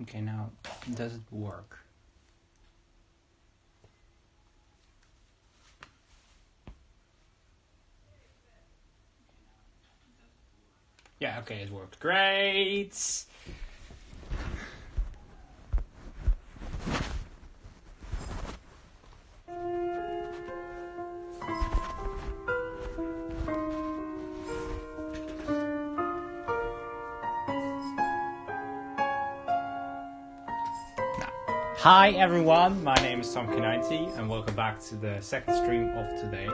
Okay, now, does it work? Yeah, okay, it worked. Great! Hi everyone, my name is Zachary and welcome back to the second stream of today.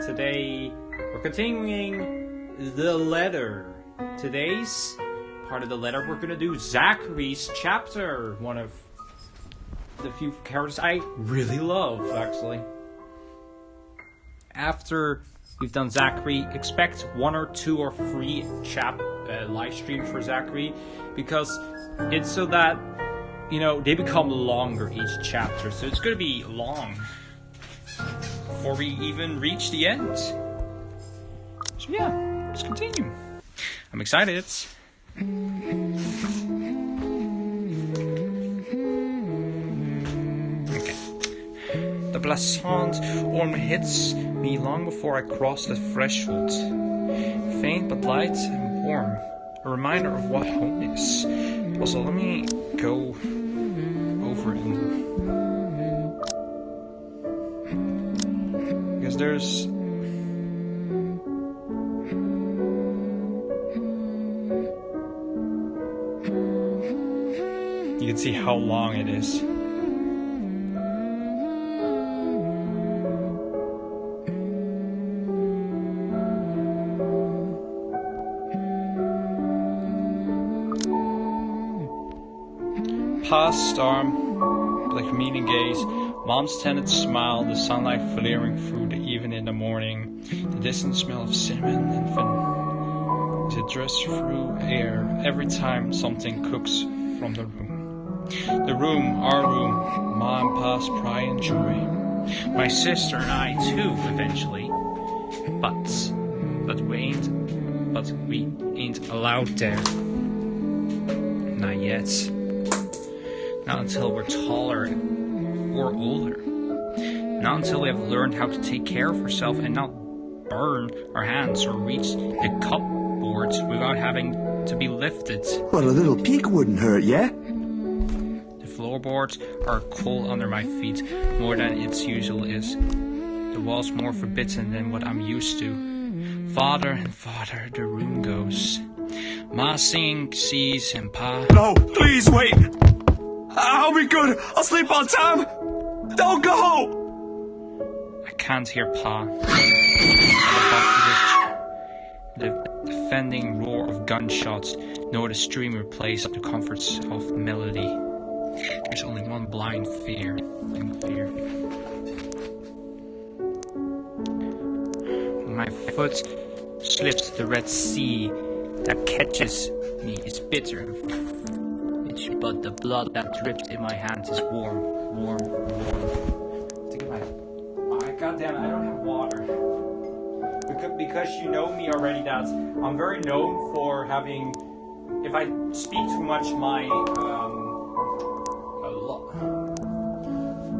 Today we're continuing the letter. Today's part of the letter we're going to do Zachary's chapter, one of the few characters I really love actually. After we've done Zachary, expect 1 or 2 or 3 live streams for Zachary, because it's so that they become longer each chapter, so it's going to be long before we even reach the end. So yeah, let's continue. I'm excited. Okay. The blessant orm hits me long before I cross the threshold. Faint but light and warm, a reminder of what home is. Also, let me go over it, because there's you can see how long it is. Past storm, like meaning gaze, mom's tended smile, the sunlight flaring through even in the morning, the distant smell of cinnamon and vanilla as it drifts through air every time something cooks from the room. The room, our room, Ma and Pa's pride and joy. My sister and I too, eventually. But we ain't allowed there. Not yet. Not until we're taller or older. Not until we have learned how to take care of ourselves and not burn our hands or reach the cupboards without having to be lifted. Well, a little peek wouldn't hurt, yeah? The floorboards are cold under my feet more than its usual is. The walls more forbidden than what I'm used to. Farther and farther the room goes. Ma singing sees and Pa. No, please wait! I'll be good. I'll sleep on time. Don't go. I can't hear Pa. The defending roar of gunshots, nor the stream replace the comforts of melody. There's only one blind fear. When my foot slips the Red Sea that catches me is bitter. But the blood that drips in my hands is warm. Goddamn, I don't have water. Because you know me already, that I'm very known for having, if I speak too much, my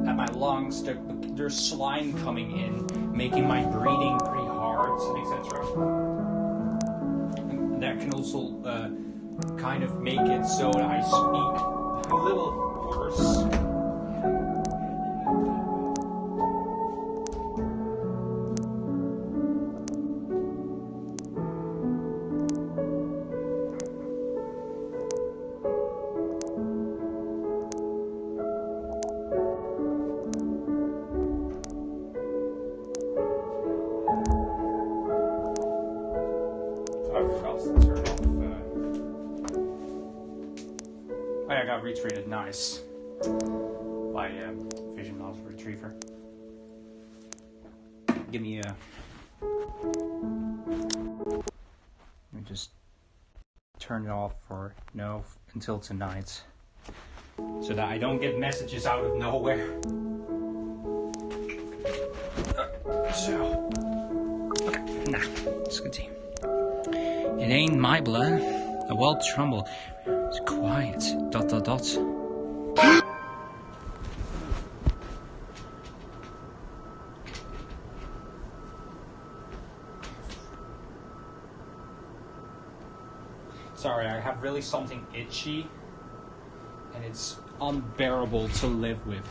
at my lungs, there's slime coming in, making my breathing pretty hard, etc. And that can also kind of make it so that I speak a little worse. I got retreated nice by Vision Novel Retriever. Give me a. Let me just turn it off for until tonight, so that I don't get messages out of nowhere. So, okay, now let's continue. It ain't my blood. The world tremble. It's cold. quiet. ... Sorry, I have really something itchy, and it's unbearable to live with.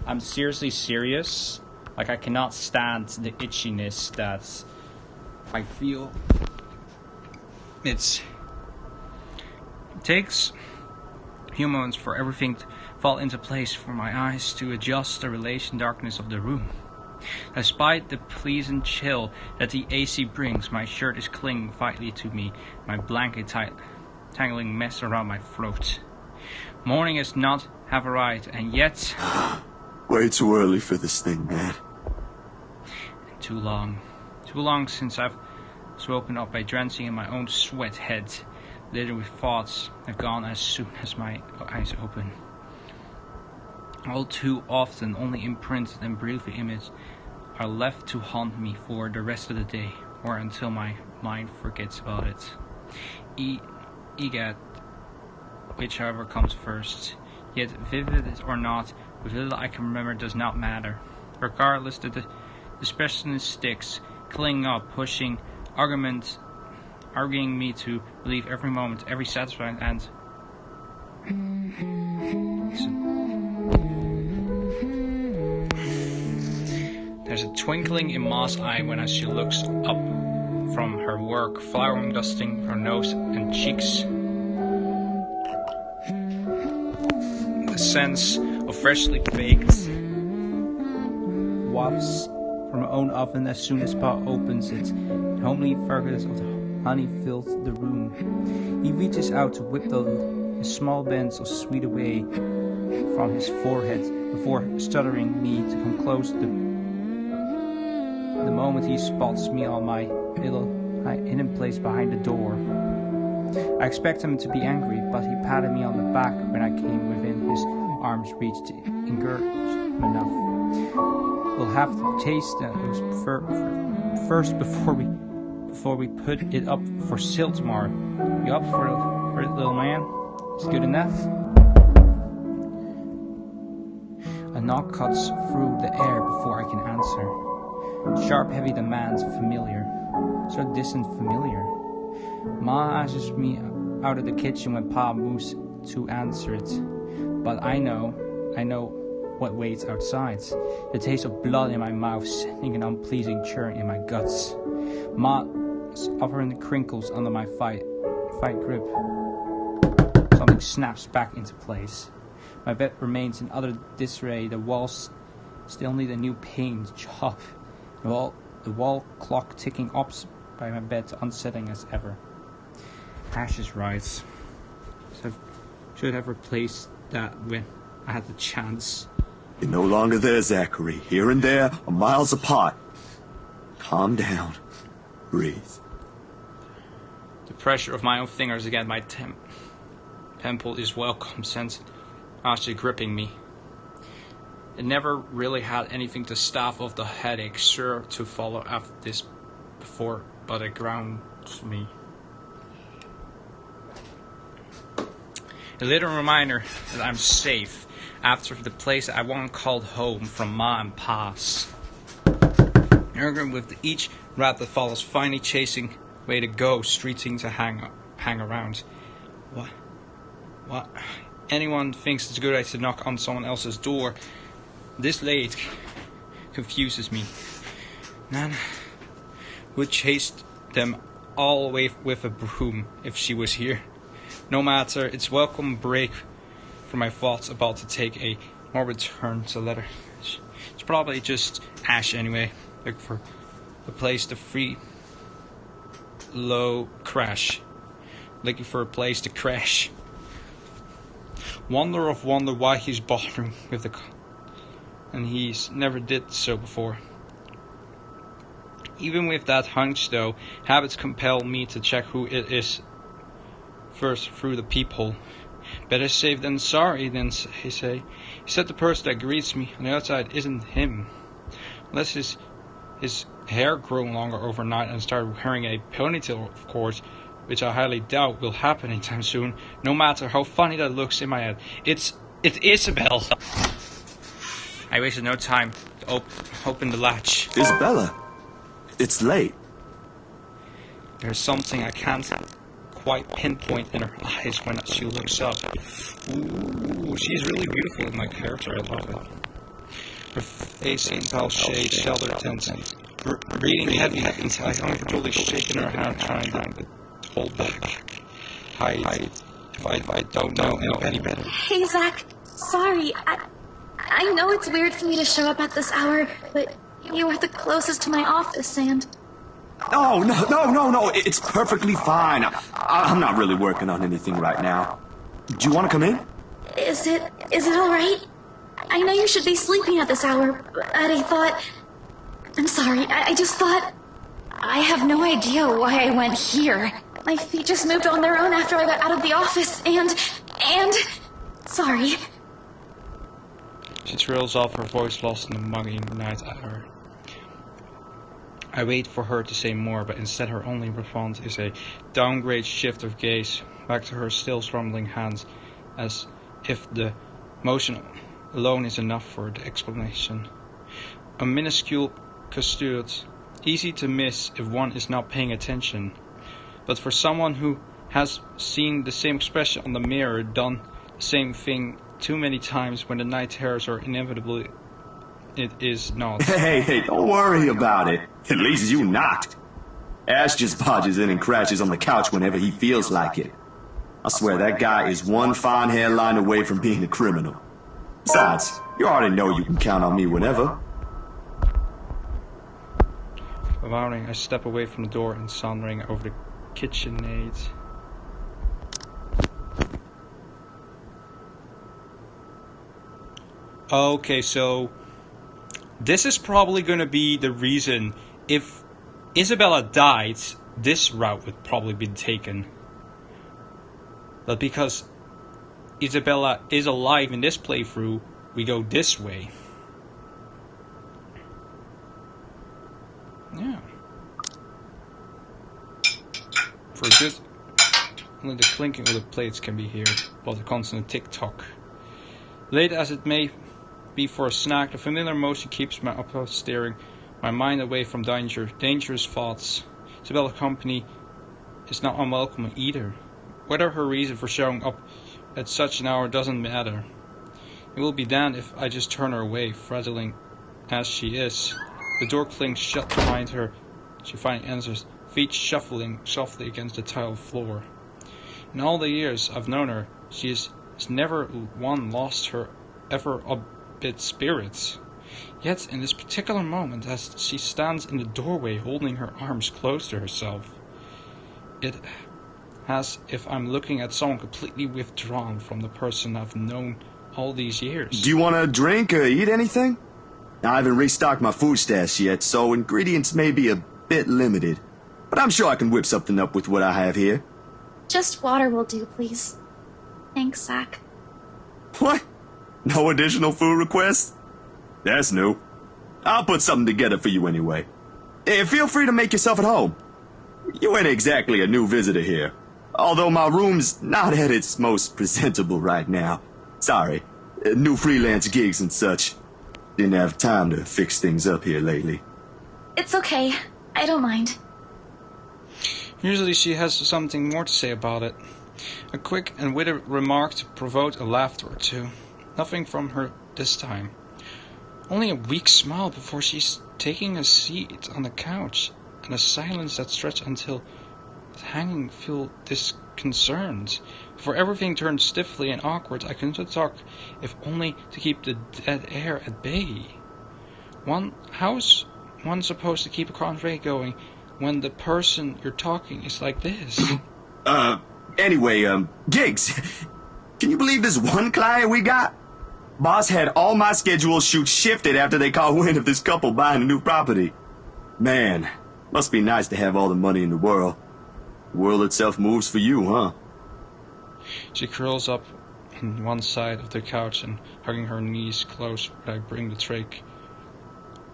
I'm seriously serious. Like, I cannot stand the itchiness that I feel. It takes a few moments for everything to fall into place, for my eyes to adjust the relation darkness of the room. Despite the pleasant chill that the AC brings, my shirt is clinging tightly to me, my blanket tangling mess around my throat. Morning has not have arrived, and yet... Way too early for this thing, man. Too long. Too long since I've woken up by drenching in my own sweat, head littered with thoughts have gone as soon as my eyes open. All too often, only imprinted and briefly imaged are left to haunt me for the rest of the day, or until my mind forgets about it. EGAT, whichever comes first. Yet, vivid or not, with little I can remember does not matter. Regardless, the specialist sticks, clinging up, pushing, arguing me to believe every moment, every satisfying and... There's a twinkling in Ma's eye when she looks up from her work, flowering dusting her nose and cheeks. The sense of freshly baked wafts from her own oven as soon as Pa opens it. The homely fragrance of the honey fills the room. He reaches out to whip the small bands of sweet away from his forehead before stuttering me to come close. The moment he spots me on my little hidden place behind the door. I expect him to be angry, but he patted me on the back when I came within his arm's reach to encourage him enough. We'll have to taste those first before we put it up for sale tomorrow. You up for it, little man? It's good enough? A knock cuts through the air before I can answer. Sharp, heavy demands, familiar. So distant familiar. Ma asks me out of the kitchen when Pa moves to answer it. But I know what waits outside. The taste of blood in my mouth, sending an unpleasing churn in my guts. Ma's offering crinkles under my fight grip. Something snaps back into place. My bed remains in utter disarray. The walls still need a new paint job. The wall clock ticking opposite by my bed, unsettling as ever. Ashes writes, should have replaced that when I had the chance. You're no longer there, Zachary. Here and there are miles apart. Calm down. Breathe. The pressure of my own fingers against my temple is welcome, since actually gripping me. It never really had anything to stave off the headache, sure to follow after this before, but it grounds me. A little reminder that I'm safe after the place I once called home from Ma and Pa's. Arguing with each rat that follows, finally chasing way to go, streeting to hang around. What? Anyone thinks it's a good idea to knock on someone else's door this late confuses me. Nana would chase them all away with a broom if she was here. No matter, it's welcome break from my thoughts about to take a morbid turn to let her. It's probably just Ash anyway. Look for a place to free low crash. Looking for a place to crash. Wonder why he's bothering with the... And he's never did so before. Even with that hunch though, habits compel me to check who it is first through the peephole. Better safe than sorry, then he say. He said the person that greets me on the outside isn't him. Unless his hair grown longer overnight and started wearing a ponytail, of course. which I highly doubt will happen anytime soon, no matter how funny that looks in my head. It's Isabel. I wasted no time to open the latch. Isabella, it's late. There's something I can't quite pinpoint in her eyes when she looks up. Ooh, she's really beautiful in my character, I love it. Her face in pale shade, shelter tense, breathing heavy, I uncontrollably shaking her hand, trying to hold back. Hide. If I don't know any better. Hey, Zach. Sorry. I know it's weird for me to show up at this hour, but you are the closest to my office, and... Oh, no. It's perfectly fine. I'm not really working on anything right now. Do you want to come in? Is it all right? I know you should be sleeping at this hour, but I thought... I'm sorry, I just thought... I have no idea why I went here. My feet just moved on their own after I got out of the office, and... Sorry. She trails off, her voice lost in the muggy night hour. I wait for her to say more, but instead her only response is a downgrade shift of gaze back to her still trembling hands, as if the motion alone is enough for the explanation. A minuscule custard, easy to miss if one is not paying attention, but for someone who has seen the same expression on the mirror, done the same thing too many times when the night terrors are inevitable, it is not. Hey, don't worry about it. At least you knocked. Ash just barges in and crashes on the couch whenever he feels like it. I swear that guy is one fine hairline away from being a criminal. Besides, you already know you can count on me whenever. Vowing, I step away from the door and sauntering over the KitchenAid. Okay, so this is probably going to be the reason if Isabella died, this route would probably be taken. But because Isabella is alive in this playthrough, we go this way. Yeah. For good, only the clinking of the plates can be heard, while the constant tick-tock. Late as it may be for a snack, the familiar motion keeps my upper steering my mind away from dangerous thoughts. Isabella's company is not unwelcome either. Whether her reason for showing up at such an hour doesn't matter. It will be damned if I just turn her away, fragile as she is. The door clings shut behind her. She finally enters, feet shuffling softly against the tiled floor. In all the years I've known her, she has never one lost her ever upbeat spirits. Yet in this particular moment, as she stands in the doorway holding her arms close to herself, it as if I'm looking at someone completely withdrawn from the person I've known all these years. Do you want to drink or eat anything? I haven't restocked my food stash yet, so ingredients may be a bit limited. But I'm sure I can whip something up with what I have here. Just water will do, please. Thanks, Zach. What? No additional food requests? That's new. I'll put something together for you anyway. Hey, feel free to make yourself at home. You ain't exactly a new visitor here. Although my room's not at its most presentable right now. Sorry. New freelance gigs and such. Didn't have time to fix things up here lately. It's okay. I don't mind. Usually she has something more to say about it. A quick and witty remark to provoke a laughter or two. Nothing from her this time. Only a weak smile before she's taking a seat on the couch, and a silence that stretched until hanging feel disconcerted. Before everything turned stiffly and awkward, I couldn't talk, if only to keep the dead air at bay. How's one supposed to keep a conversation going when the person you're talking is like this? Anyway, gigs. Can you believe this one client we got? Boss had all my scheduled shoots shifted after they caught wind of this couple buying a new property. Man, must be nice to have all the money in the world. The world itself moves for you, huh? She curls up on one side of the couch and hugging her knees close when I bring the tray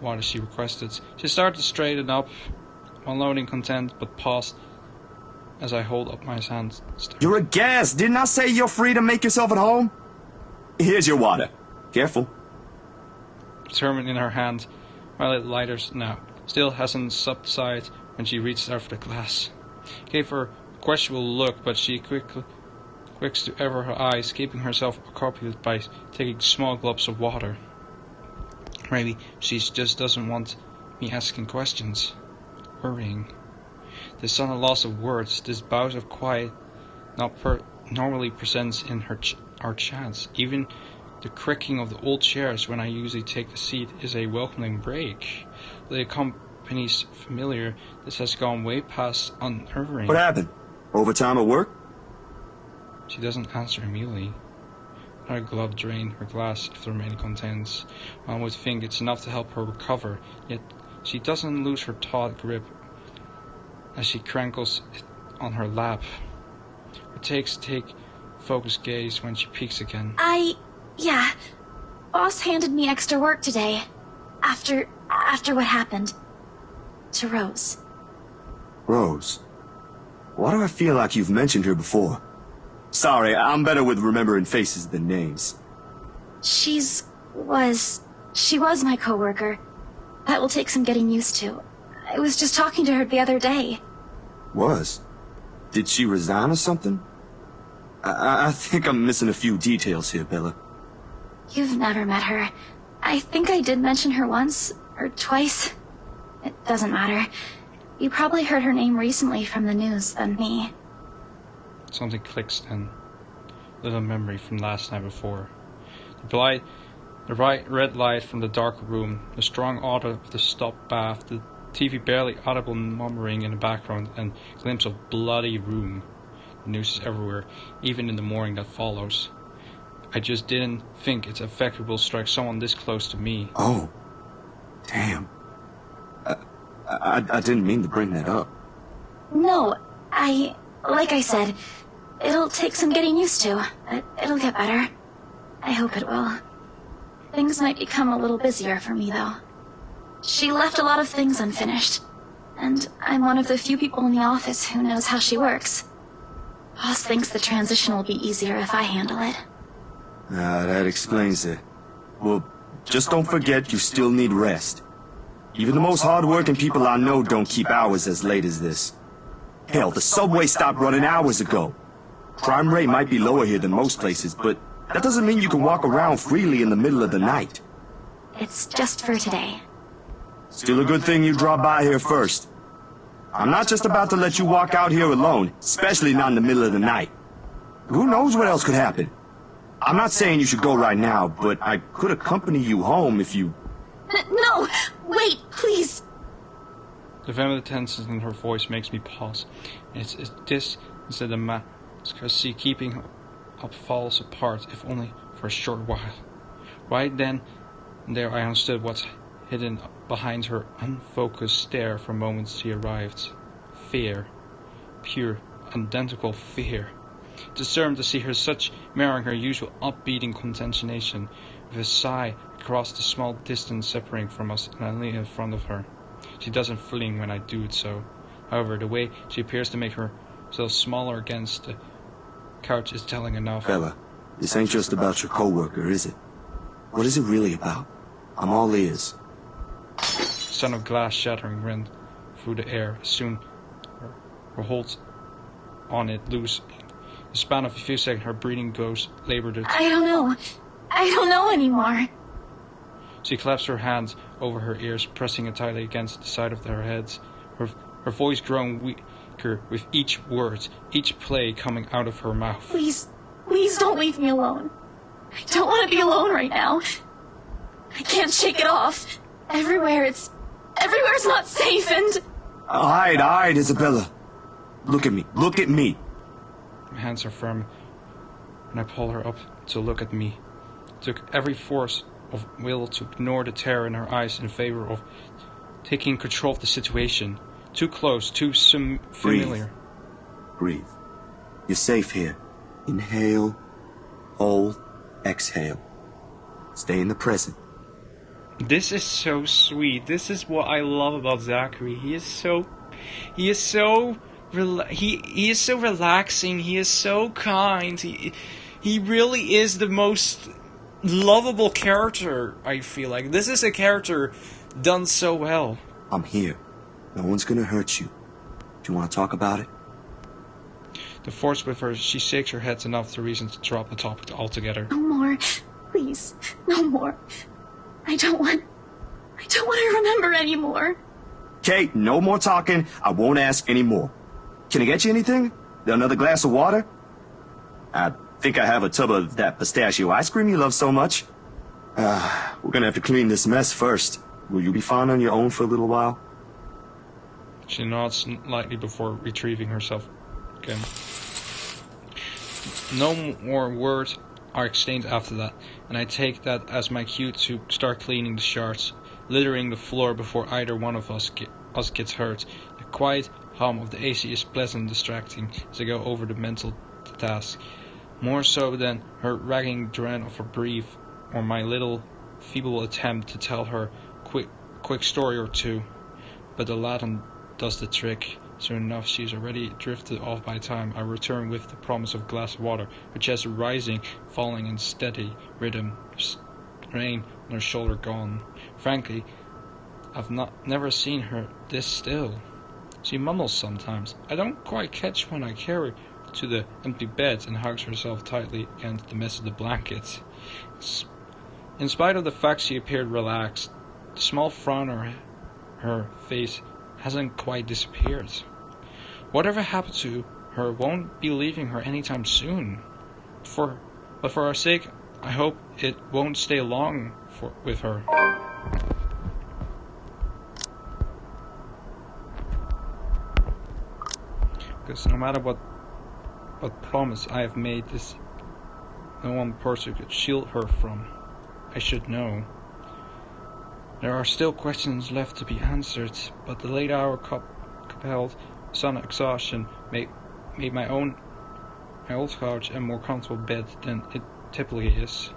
water she requested. She started to straighten up, unloading content, but paused as I hold up my hand. You're a guest. Didn't I say you're free to make yourself at home? Here's your water. Careful. Determined in her hand, while it lighters now, still hasn't subsided when she reaches out for the glass. Gave her a questionable look, but she quicks to ever her eyes, keeping herself occupied by taking small gulps of water. Maybe she just doesn't want me asking questions. Worrying. This sudden loss of words, this bout of quiet, normally presents in our chats. Even the creaking of the old chairs when I usually take the seat is a welcoming break. The company's familiar. This has gone way past unnerving. What happened? Overtime at work? She doesn't answer immediately. Her glove drained her glass if the remaining contents. One would think it's enough to help her recover, yet she doesn't lose her taut grip as she crankles it on her lap. Her take focused gaze when she peeks again. Yeah. Boss handed me extra work today. After what happened. To Rose. Rose? Why do I feel like you've mentioned her before? Sorry, I'm better with remembering faces than names. She was my coworker. That will take some getting used to. I was just talking to her the other day. Was? Did she resign or something? I think I'm missing a few details here, Bella. You've never met her. I think I did mention her once, or twice. It doesn't matter. You probably heard her name recently from the news than me. Something clicks then. Little memory from last night before. The bright red light from the dark room, the strong odor of the stopped bath, the TV barely audible murmuring in the background, and glimpse of bloody room. The news is everywhere, even in the morning that follows. I just didn't think its effect will strike someone this close to me. Oh. Damn. I didn't mean to bring that up. No, like I said, it'll take some getting used to, but it'll get better. I hope it will. Things might become a little busier for me, though. She left a lot of things unfinished, and I'm one of the few people in the office who knows how she works. Boss thinks the transition will be easier if I handle it. That explains it. Well, just don't forget you still need rest. Even the most hard-working people I know don't keep hours as late as this. Hell, the subway stopped running hours ago. Crime rate might be lower here than most places, but that doesn't mean you can walk around freely in the middle of the night. It's just for today. Still a good thing you dropped by here first. I'm not just about to let you walk out here alone, especially not in the middle of the night. Who knows what else could happen? I'm not saying you should go right now, but I could accompany you home if you... No! Wait, please! The feminine tension in her voice makes me pause. It's this instead of mask, because she keeping up falls apart, if only for a short while. Right then and there I understood what's hidden behind her unfocused stare for moments she arrived. Fear. Pure, identical fear. Disturbed to see her such mirroring her usual upbeating contention, with a sigh across the small distance separating from us, and I lean in front of her. She doesn't fling when I do it so. However, the way she appears to make herself smaller against the couch is telling enough. Bella, this ain't just about your coworker, is it? What is it really about? I'm all ears. The sound of glass shattering rent through the air. Soon her hold on it loose. In the span of a few seconds, her breathing goes labored. I don't know anymore. She claps her hands over her ears, pressing it tightly against the side of their heads. Her voice growing weaker with each word, each play coming out of her mouth. Please don't leave me alone. I don't want to be alone right now. I can't shake it off. Everywhere's not safe and... All right, Isabella. Look at me. My hands are firm, and I pull her up to look at me. It took every force of will to ignore the terror in her eyes in favor of taking control of the situation. Too close, too familiar. Breathe. You're safe here. Inhale, hold, exhale. Stay in the present. This is so sweet. This is what I love about Zachary. He is so he is so relaxing. He is so kind. He really is the most lovable character. I feel like this is a character done so well. I'm here. No one's gonna hurt you. Do you want to talk about it? The force with her, she shakes her head enough to reason to drop the topic altogether. No more. Please. No more. I don't want to remember anymore. Kate, no more talking. I won't ask any more. Can I get you anything? Another glass of water? I think I have a tub of that pistachio ice cream you love so much. We're gonna have to clean this mess first. Will you be fine on your own for a little while? She nods lightly before retrieving herself again. No more words are exchanged after that, and I take that as my cue to start cleaning the shards, littering the floor before either one of us gets hurt. The quiet hum of the AC is pleasant and distracting as I go over the mental task, more so than her ragging dread of a brief or my little feeble attempt to tell her quick story or two. But the Latin does the trick. Soon enough, she's already drifted off by the time I return with the promise of a glass of water, which has a rising, falling, and steady rhythm, strain on her shoulder gone. Frankly, I've never seen her this still. She mumbles sometimes. I don't quite catch when I carry her to the empty bed and hugs herself tightly against the mess of the blankets. In spite of the fact she appeared relaxed, the small frown on her face hasn't quite disappeared. Whatever happened to her won't be leaving her anytime soon. But for our sake, I hope it won't stay long with her. Because no matter what promise I have made, this no one person could shield her from. I should know. There are still questions left to be answered, but the late hour compelled sun exhaustion made my old couch a more comfortable bed than it typically is.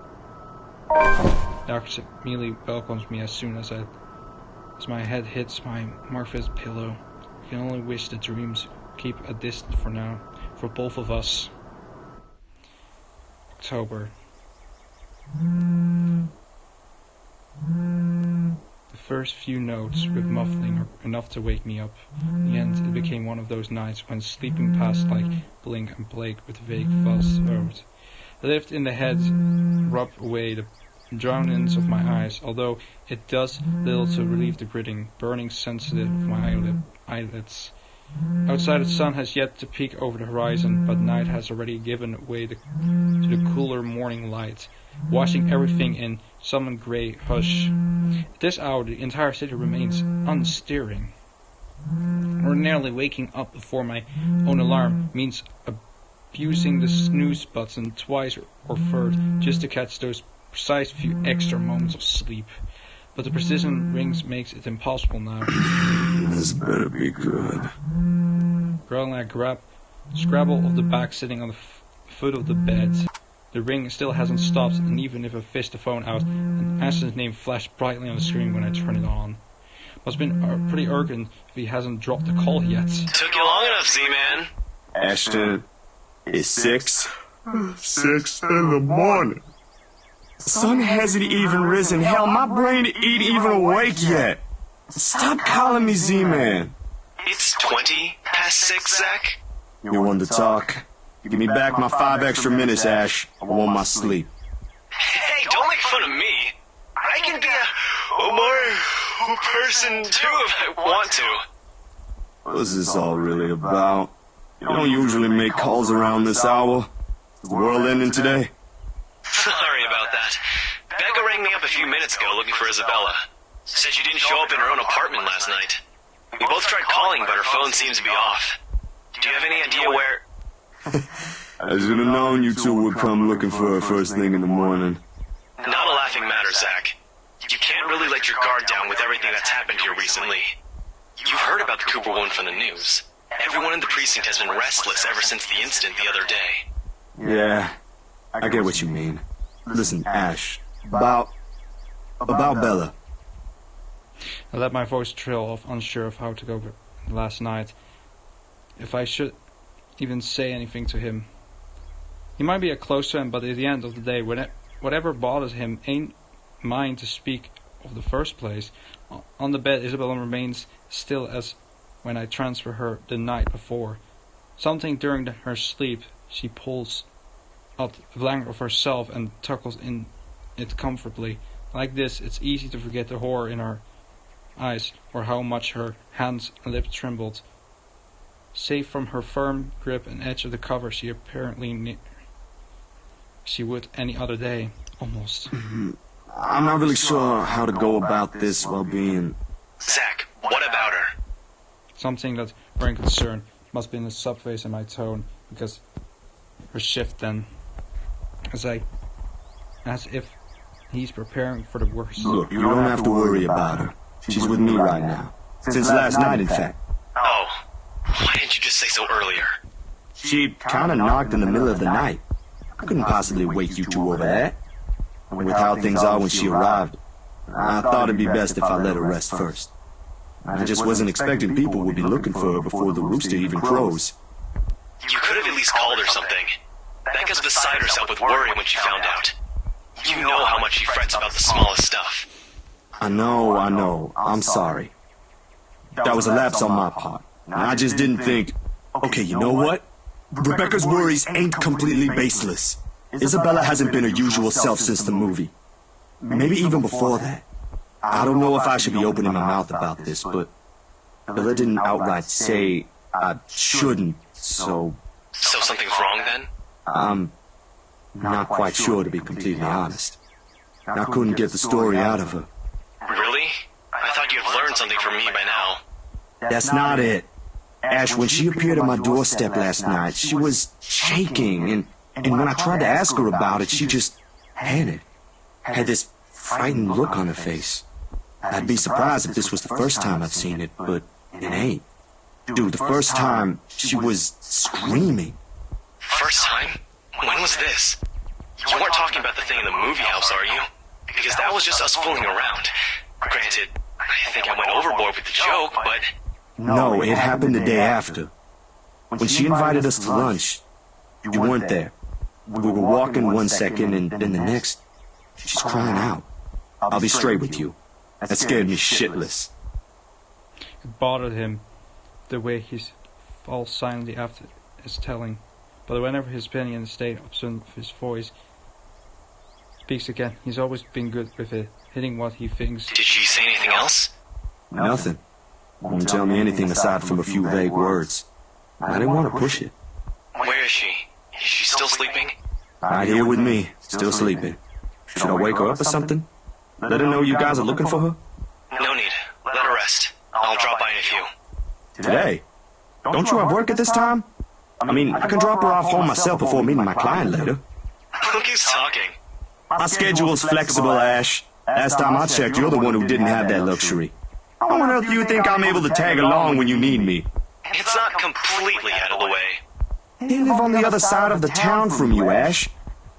Doctor immediately welcomes me as soon as my head hits my Marfis pillow. I can only wish the dreams keep a distance for now, for both of us. October. The first few notes with muffling are enough to wake me up. In the end, it became one of those nights when sleeping passed like Blink and Blake with vague false throat. The lift in the head rubbed away the drownings of my eyes, although it does little to relieve the gritting, burning sensitive of my eyelids. Outside, the sun has yet to peek over the horizon, but night has already given way to the cooler morning light, washing everything in some grey hush. At this hour, the entire city remains unstirring. Ordinarily, waking up before my own alarm means abusing the snooze button twice or third just to catch those precise few extra moments of sleep. But the precision rings makes it impossible now. This better be good. Growling, I scrabble of the bag sitting on the foot of the bed. The ring still hasn't stopped, and even if I fish the phone out, an Ashton's name flashed brightly on the screen when I turn it on. Must have been pretty urgent if he hasn't dropped the call yet. Took you long enough, Z-Man. Ashton, it's 6 in the morning. The sun hasn't even risen. Hell, my brain ain't even awake yet. Stop calling me Z-Man. It's 20 past 6, Zach. You want to talk? Give me back my 5 extra minutes, Ash. I want my sleep. Hey, don't make fun of me. I can be a more person too if I want to. What's this all really about? You don't usually make calls around this hour. Is the world ending today? Sorry about that. Becca rang me up a few minutes ago looking for Isabella. Said she didn't show up in her own apartment last night. We both tried calling, but her phone seems to be off. Do you have any idea where... I should have known you two would come looking for her first thing in the morning. Not a laughing matter, Zach. You can't really let your guard down with everything that's happened here recently. You've heard about the Cooper wound from the news. Everyone in the precinct has been restless ever since the incident the other day. Yeah, I get what you mean. Listen, Ash, about Bella. I let my voice trail off, unsure of how to go last night. if I should even say anything to him. He might be a close friend, but at the end of the day, whatever bothers him ain't mine to speak of the first place. On the bed, Isabella remains still as when I transferred her the night before. Something during her sleep, she pulls out a blanket of herself and tuckles in it comfortably. Like this, it's easy to forget the horror in her eyes, or how much her hands and lips trembled. Safe from her firm grip and edge of the cover, she apparently she would any other day, almost. I'm not really sure how to go about this while being... Zach, what about her? Something that bring concern must be in the subphase in my tone, because her shift then, as if he's preparing for the worst. Look, you don't have to worry about her. She's with me right now. Since last night, in fact. Oh, why didn't you just say so earlier? She kinda knocked in the middle of the night. I couldn't possibly wake you two over that. And with how things are when she arrived, I thought it'd be best if I let her rest first. I just wasn't expecting people would be looking for her before the rooster even crows. You could have at least called her something. Becca's beside herself with worry when she found out. You know how much she frets about the smallest stuff. I know. I'm sorry. That was a lapse on my part. I just didn't think... Okay, you know what? Rebecca's worries ain't completely baseless. Isabella hasn't been her usual self since the movie. Maybe even before that. I don't know if I should be opening my mouth about this, but Bella didn't outright say I shouldn't, so... So something's wrong then? I'm not quite sure, to be completely honest. I couldn't get the story out of her. Really? I thought you'd have learned something from me by now. That's not it. Ash, when she appeared at my doorstep last night, she was shaking, and when I tried to ask her about it, she just panicked. Had this frightened look on her face. I'd be surprised if this was the first time I've seen it, but it ain't. Dude, the first time, she was screaming. First time? When was this? You weren't talking about the thing in the movie house, are you? Because that was just us fooling around. Granted, I think I went overboard with the joke, but... No, it happened the day after. When she invited us to lunch, you weren't there. We were walking one second, and then the next, she's crying out. I'll be straight with you. That scared me shitless. It bothered him the way he falls silently after his telling, but whenever his penny in the state absent of his voice speaks again, he's always been good with it, hitting what he thinks. Did she say anything else? Nothing. Won't tell me anything aside from a few vague words. I didn't want to push it. Where is she? Is she still sleeping? Right here with me, still sleeping. Should I wake her up or something? Let her know you guys are looking for her? No need. Let her rest. I'll drop by in a few. Today? Don't you have work at this time? I mean, I can drop her off home myself before meeting my client later. Look who's talking. My schedule's flexible, Ash. Last time I checked, you're the one who didn't have that luxury. How on earth do you think I'm able to tag along when you need me? It's not completely out of the way. They live on the other side of the town from you, Ash.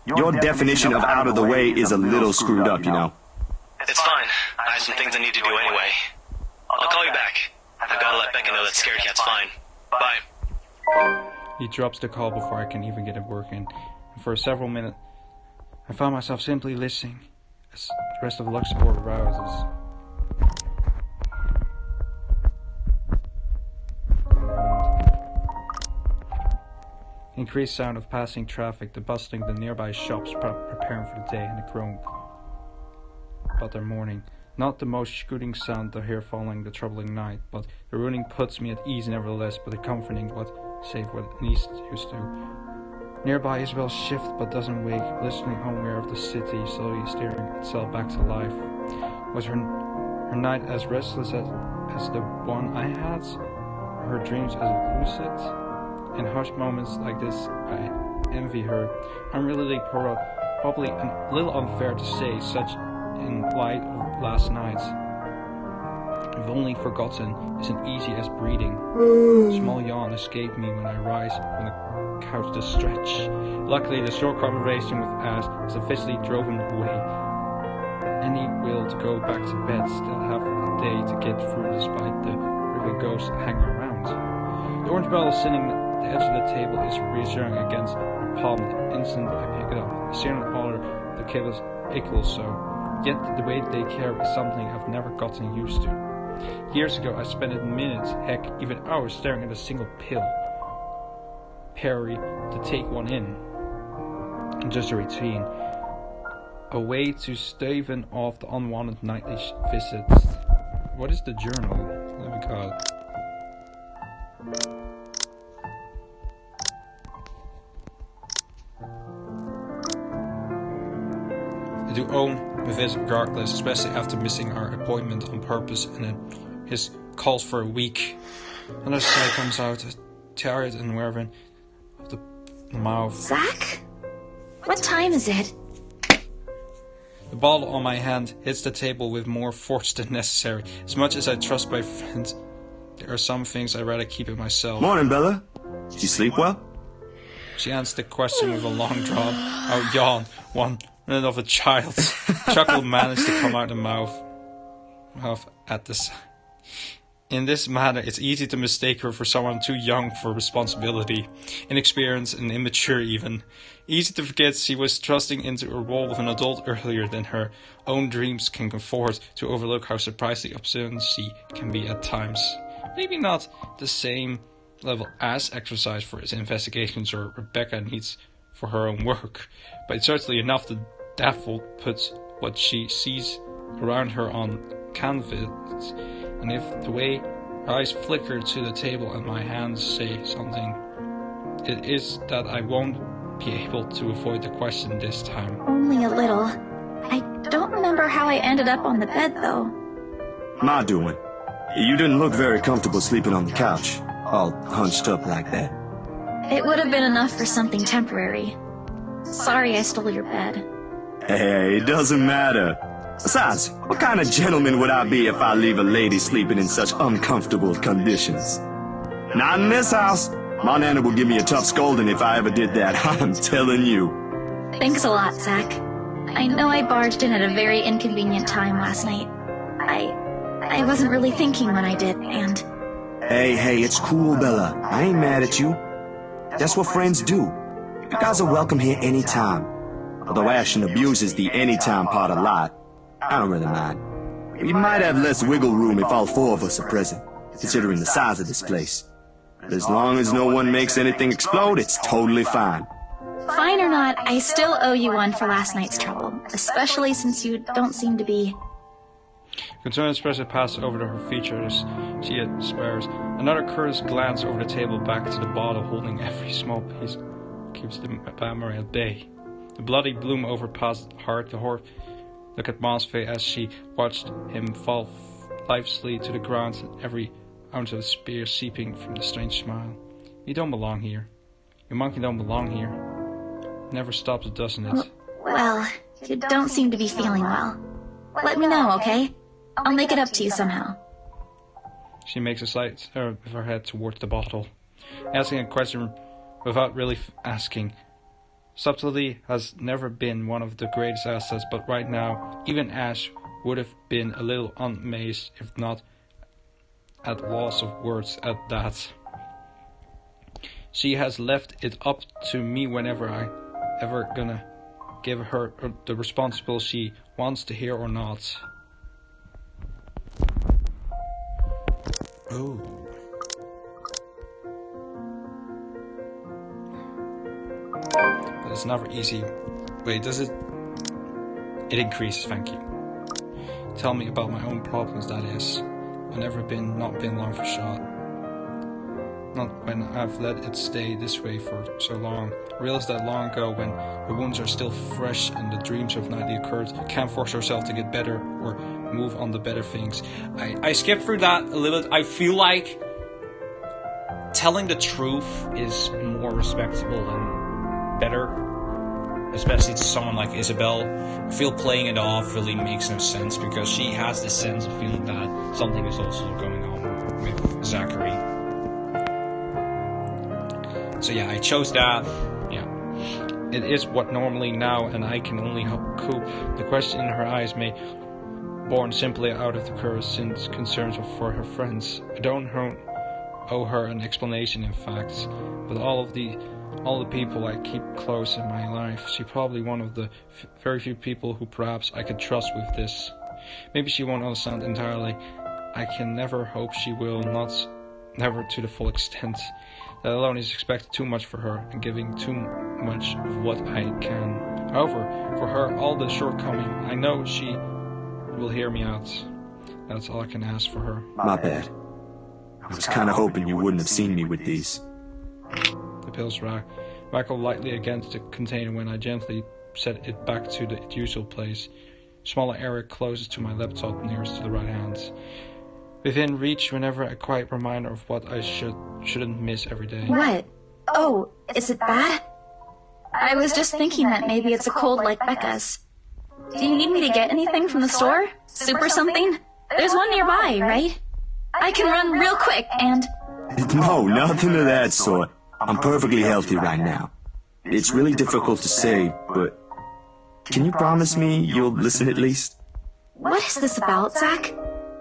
Your definition of out of the way is a little screwed up, you know. It's fine. I have some things I need to do anyway. I'll call you back. I've got to let Becca know that Scared Cat's fine. Bye. He drops the call before I can even get it working, and for several minutes I found myself simply listening as the rest of Luxembourg rouses. Increased sound of passing traffic, the bustling the nearby shops preparing for the day, and the growing about their morning. Not the most shooting sound to hear following the troubling night, but the ruining puts me at ease nevertheless, but the comforting what save what needs used to. Nearby Isabel's shift but doesn't wake, listening unaware of the city slowly steering itself back to life. Was her night as restless as the one I had? Her dreams as lucid? In hushed moments like this, I envy her. I'm really probably a little unfair to say such in light of last night. I've only forgotten isn't easy as breathing. A small yawn escaped me when I rise from the couch to stretch. Luckily, the short conversation with Ash sufficiently drove him away. Any will to go back to bed, still have a day to get through despite the river ghosts hanging around. The orange bottle sitting at the edge of the table is reassuring against my palm. The instant I pick it up, I see an order the cables ickle so. Yet the way they care is something I've never gotten used to. Years ago, I spent minutes, heck, even hours staring at a single pill. Perry to take one in. Just a routine. A way to staven off the unwanted nightly visits. What is the journal? Oh my god. I do own a visit regardless, especially after missing our appointment on purpose and then his calls for a week. Another side comes out, tired and wearing of the mouth. Zach? What time is it? The bottle on my hand hits the table with more force than necessary. As much as I trust my friends, there are some things I'd rather keep it myself. Morning, Bella. Did you sleep well? She answered the question with a long drawn out yawn, one of a child's. Chuckle managed to come out the mouth at the side. In this manner, it's easy to mistake her for someone too young for responsibility, inexperienced and immature even. Easy to forget she was thrusting into a role of an adult earlier than her own dreams can afford to overlook how surprisingly obscene she can be at times. Maybe not the same level as exercise for his investigations or Rebecca needs for her own work, but it's certainly enough that Daffel puts what she sees around her on canvas. And if the way her eyes flicker to the table and my hands say something, it is that I won't be able to avoid the question this time. Only a little. I don't remember how I ended up on the bed, though. Ma doing? You didn't look very comfortable sleeping on the couch, all hunched up like that. It would have been enough for something temporary. Sorry I stole your bed. Hey, it doesn't matter. Besides, what kind of gentleman would I be if I leave a lady sleeping in such uncomfortable conditions? Not in this house. My Nana will give me a tough scolding if I ever did that, I'm telling you. Thanks a lot, Zach. I know I barged in at a very inconvenient time last night. I wasn't really thinking when I did, and... Hey, it's cool, Bella. I ain't mad at you. That's what friends do. You guys are welcome here anytime. Although Ashton abuses the anytime part a lot, I don't really mind. We might have less wiggle room if all four of us are present, considering the size of this place. But as long as no one makes anything explode, it's totally fine. Fine or not, I still owe you one for last night's trouble, especially since you don't seem to be... Concerned expression passes over to her features. She aspires. Another curious glance over the table back to the bottle, holding every small piece. Keeps the memory at bay. The bloody bloom overpassed heart to heart. Look at Mom's face as she watched him fall lifelessly to the ground, and every ounce of the spear seeping from the strange smile. You don't belong here. Your monkey don't belong here. It never stops, doesn't it? Well, you don't seem to be feeling well. Let me know, okay? I'll make it up to you somehow. She makes a slight turn with her head towards the bottle, asking a question without really asking. Subtlety has never been one of the greatest assets, but right now, even Ash would have been a little amazed, if not at loss of words at that. She has left it up to me whenever I ever gonna give her the responsibility she wants to hear or not. Oh. But it's never easy. Wait, does it? It increases, thank you. Tell me about my own problems, that is. I've not been long for shot. Not when I've let it stay this way for so long. I realized that long ago when the wounds are still fresh and the dreams have nightly occurred. Can't force ourselves to get better or move on to better things. I skipped through that a little. I feel like telling the truth is more respectable and better, especially to someone like Isabel. I feel playing it off really makes no sense because she has this sense of feeling that something is also going on with Zachary. So yeah, I chose that. Yeah, it is what normally now, and I can only cope. The question in her eyes may born simply out of the curse since concerns for her friends. I don't know owe her an explanation, in fact. But all the people I keep close in my life, she's probably one of the very few people who perhaps I could trust with this. Maybe she won't understand entirely. I can never hope she will, never to the full extent. That alone is expected too much for her, and giving too much of what I can. However, for her, all the shortcoming, I know she will hear me out. That's all I can ask for her. My bad. I was kind of hoping you wouldn't have seen me with these. The pills rattle lightly against the container when I gently set it back to the usual place. Smaller area closest to my laptop, nearest to the right hand. Within reach whenever a quiet reminder of what I shouldn't miss every day. What? Oh, is it bad? I was just thinking that maybe it's a cold like Becca's. Do you need me to get anything from the store? Soup or something? There's one nearby, right? I can run real quick and... No, nothing of that sort. I'm perfectly healthy right now. It's really difficult to say, but... Can you promise me you'll listen at least? What is this about, Zach?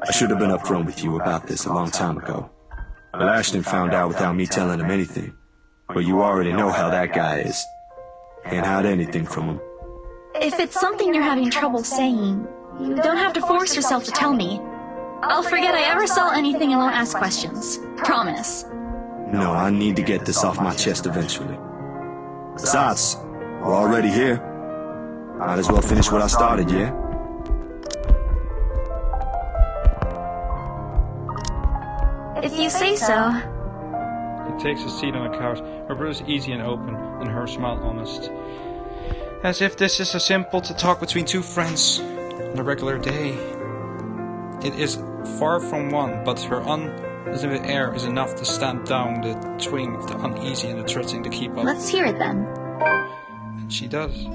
I should have been upfront with you about this a long time ago. But Ashton found out without me telling him anything. But you already know how that guy is. Can't hide anything from him. If it's something you're having trouble saying, you don't have to force yourself to tell me. I'll forget I ever saw anything and won't ask questions. Promise. No, I need to get this off my chest eventually. Besides, we're already here. Might as well finish what I started, yeah? If you say so. He takes a seat on the couch, her brow is easy and open, and her smile honest. As if this is as simple to talk between two friends on a regular day. It is far from one, but her unlimited air is enough to stamp down the twing of the uneasy and the threatening to keep up. Let's hear it then. And she does.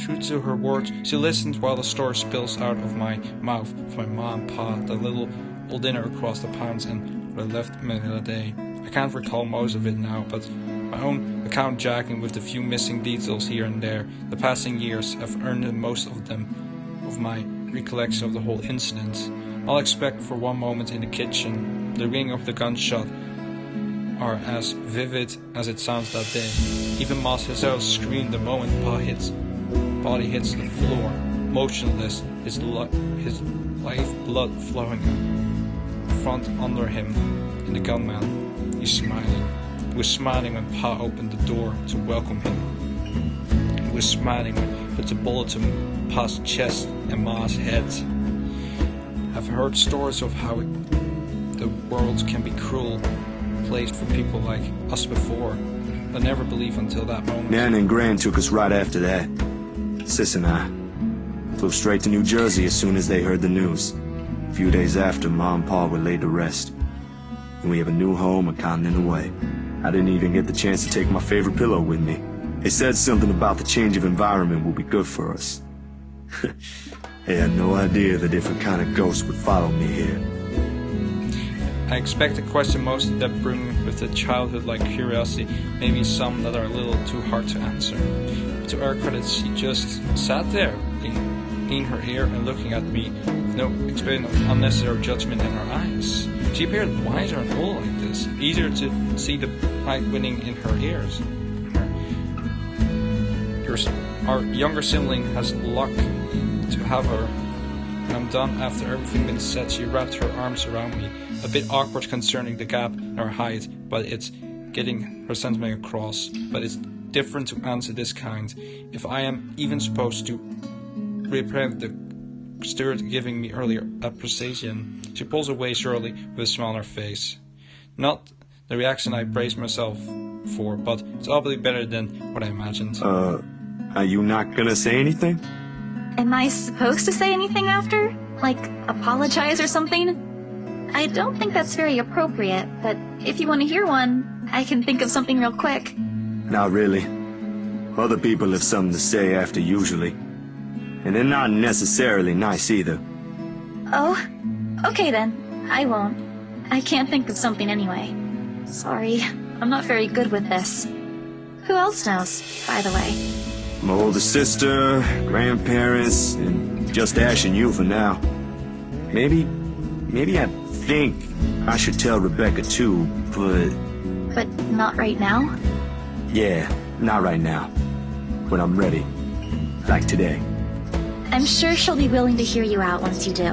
True to her words, she listens while the story spills out of my mouth of my mom and pa, the little old dinner across the ponds, and what I left me the other day. I can't recall most of it now, but my own account jacking with the few missing details here and there. The passing years have earned most of them of my recollection of the whole incident. I'll expect for one moment in the kitchen. The ring of the gunshot are as vivid as it sounds that day. Even Moss himself screamed the moment Pa body hits the floor, motionless, his lifeblood flowing front under him. And the gunman, he's smiling. He was smiling when Pa opened the door to welcome him. He was smiling when he put the bullet to Pa's chest and Ma's head. I've heard stories of how the world can be cruel place for people like us before. I never believed until that moment. Nan and Gran took us right after that. Sis and I flew straight to New Jersey as soon as they heard the news. A few days after, Ma and Pa were laid to rest. And we have a new home a continent away. I didn't even get the chance to take my favorite pillow with me. They said something about the change of environment will be good for us. They had no idea the different kind of ghosts would follow me here. I expect to question most of that bring with a childhood-like curiosity, maybe some that are a little too hard to answer. To her credit, she just sat there, in her ear and looking at me with no expression of unnecessary judgment in her eyes. She appeared wiser and old like this, easier to see the light winning in her ears. Our younger sibling has luck to have her. When I'm done after everything been said, she wrapped her arms around me, a bit awkward concerning the gap in her height, but it's getting her sentiment across. But it's different to answer this kind, if I am even supposed to reprint the steward giving me earlier appreciation. She pulls away surely with a smile on her face. Not the reaction I braced myself for, but it's obviously better than what I imagined. Are you not gonna say anything? Am I supposed to say anything after? Like, apologize or something? I don't think that's very appropriate, but if you want to hear one, I can think of something real quick. Not really. Other people have something to say after usually. And they're not necessarily nice either. Oh? Okay then. I won't. I can't think of something anyway. Sorry. I'm not very good with this. Who else knows, by the way? My older sister, grandparents, and Just Ash and you for now. Maybe I think I should tell Rebecca too, but... But not right now? Yeah, not right now. When I'm ready. Like today. I'm sure she'll be willing to hear you out once you do.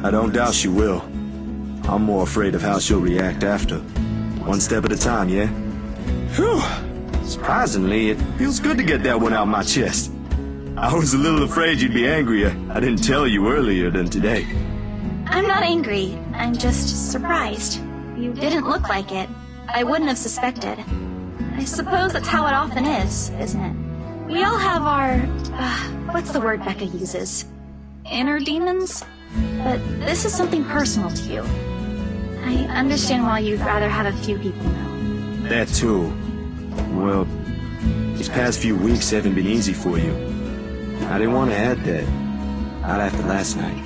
I don't doubt she will. I'm more afraid of how she'll react after. One step at a time, yeah? Whew. Surprisingly, it feels good to get that one out of my chest. I was a little afraid you'd be angrier. I didn't tell you earlier than today. I'm not angry. I'm just surprised. You didn't look like it. I wouldn't have suspected. I suppose that's how it often is, isn't it? We all have our... what's the word Becca uses? Inner demons? But this is something personal to you. I understand why you'd rather have a few people know. That too. Well, these past few weeks haven't been easy for you. I didn't want to add that. Not after last night.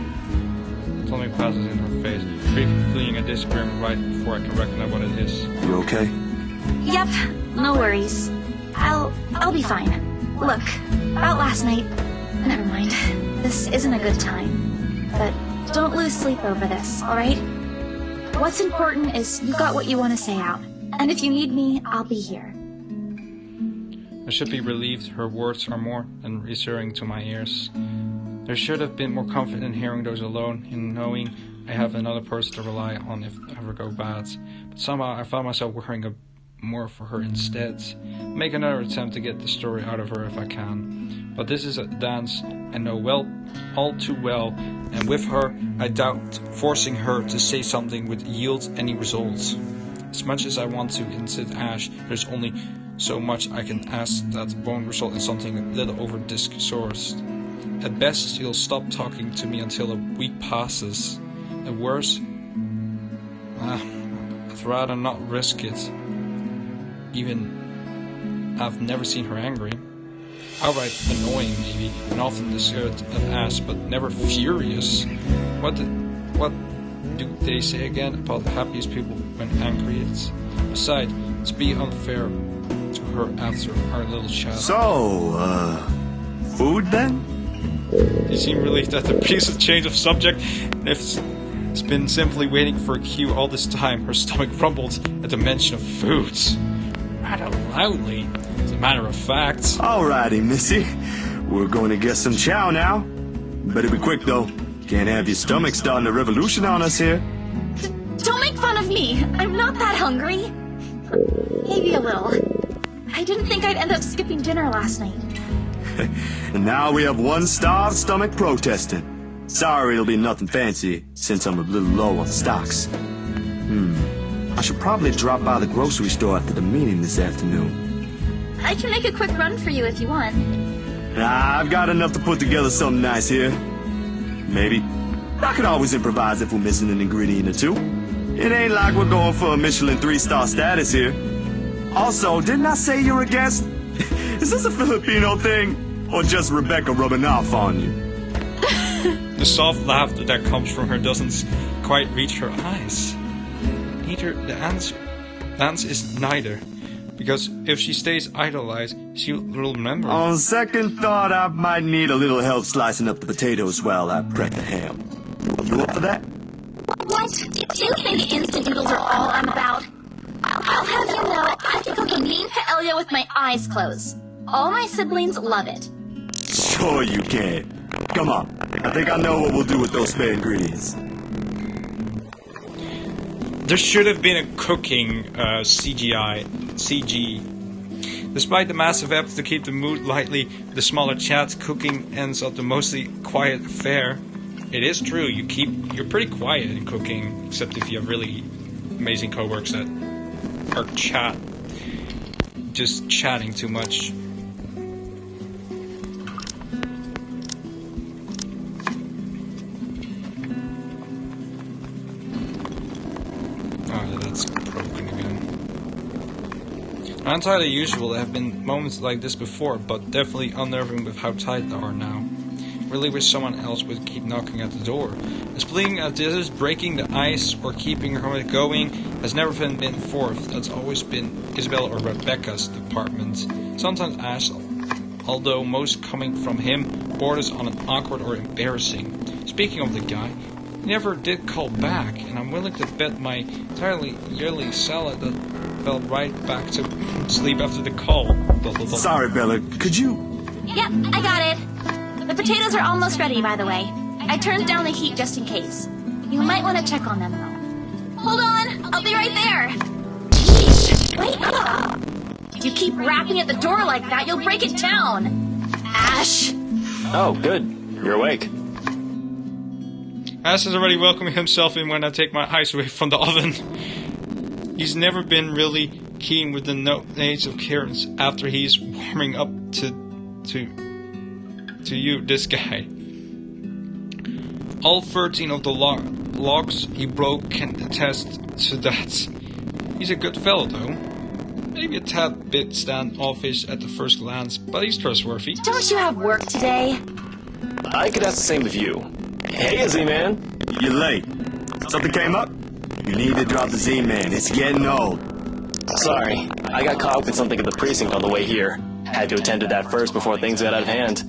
Something passes in her face, briefly fleeing a disagreement right before I can recognize what it is. You okay? Yep, no worries. I'll be fine. Look, about last night... Never mind. This isn't a good time. But don't lose sleep over this, alright? What's important is you got what you want to say out. And if you need me, I'll be here. I should be relieved her words are more than reassuring to my ears. There should have been more comfort in hearing those alone, in knowing I have another person to rely on if it ever go bad. But somehow I found myself worrying more for her instead. Make another attempt to get the story out of her if I can. But this is a dance I know all too well, and with her, I doubt forcing her to say something would yield any results. As much as I want to insist Ash, there's only so much I can ask that won't result in something a little over discourse. At best, she'll stop talking to me until a week passes. At worst, I'd rather not risk it. Even I've never seen her angry. Outright annoying maybe, and often deserted at Ash, but never furious. What do they say again about the happiest people when angry is? Besides, it's be unfair to her after our little chat. So, food then? You seem relieved at the briefest change of subject, and if it's been simply waiting for a cue all this time, her stomach rumbled at the mention of foods. Rather loudly, as a matter of fact. Alrighty, Missy. We're going to get some chow now. Better be quick, though. Can't have your stomach starting a revolution on us here. Don't make fun of me. I'm not that hungry. Maybe a little. I didn't think I'd end up skipping dinner last night. And now we have one starved stomach protesting. Sorry it'll be nothing fancy, since I'm a little low on stocks. I should probably drop by the grocery store after the meeting this afternoon. I can make a quick run for you if you want. Nah, I've got enough to put together something nice here. Maybe. I could always improvise if we're missing an ingredient or two. It ain't like we're going for a Michelin 3-star status here. Also, didn't I say you're a guest? Is this a Filipino thing? Or just Rebecca rubbing off on you? The soft laughter that comes from her doesn't quite reach her eyes. The answer is neither. Because if she stays idolized, she'll remember. On second thought, I might need a little help slicing up the potatoes while I prep the ham. You up for that? What? Do you think instant noodles are all I'm about? I'll have you know, I can cook a mean paella with my eyes closed. All my siblings love it. Sure you can. Come on. I think I know what we'll do with those spare ingredients. There should have been a cooking CG. Despite the massive effort to keep the mood lightly with the smaller chats, cooking ends up the mostly quiet affair. It is true, you're pretty quiet in cooking, except if you have really amazing coworkers that are just chatting too much. Not entirely usual, there have been moments like this before, but definitely unnerving with how tight they are now. Really wish someone else would keep knocking at the door. As bleeding as this is, breaking the ice or keeping her going has never been forth. That's always been Isabel or Rebecca's department. Sometimes Ash, although most coming from him, borders on an awkward or embarrassing. Speaking of the guy, he never did call back, and I'm willing to bet my entirely yearly salad that fell right back to sleep after the call. Sorry, Bella. Could you... Yep, I got it. The potatoes are almost ready, by the way. I turned down the heat just in case. You might want to check on them, though. Hold on, I'll be right there. Jeez, wait up. If you keep rapping at the door like that, you'll break it down. Ash. Oh, good. You're awake. Ash is already welcoming himself in when I take my eyes away from the oven. He's never been really keen with the notes of Karen's after he's warming up to you, this guy. All 13 of the logs he broke can attest to that. He's a good fellow, though. Maybe a tad bit standoffish at the first glance, but he's trustworthy. Don't you have work today? I could ask the same of you. Hey, Z-Man. You're late. Something came up? You need to drop the Z-Man. It's getting old. Sorry, I got caught up with something at the precinct on the way here. Had to attend to that first before things got out of hand.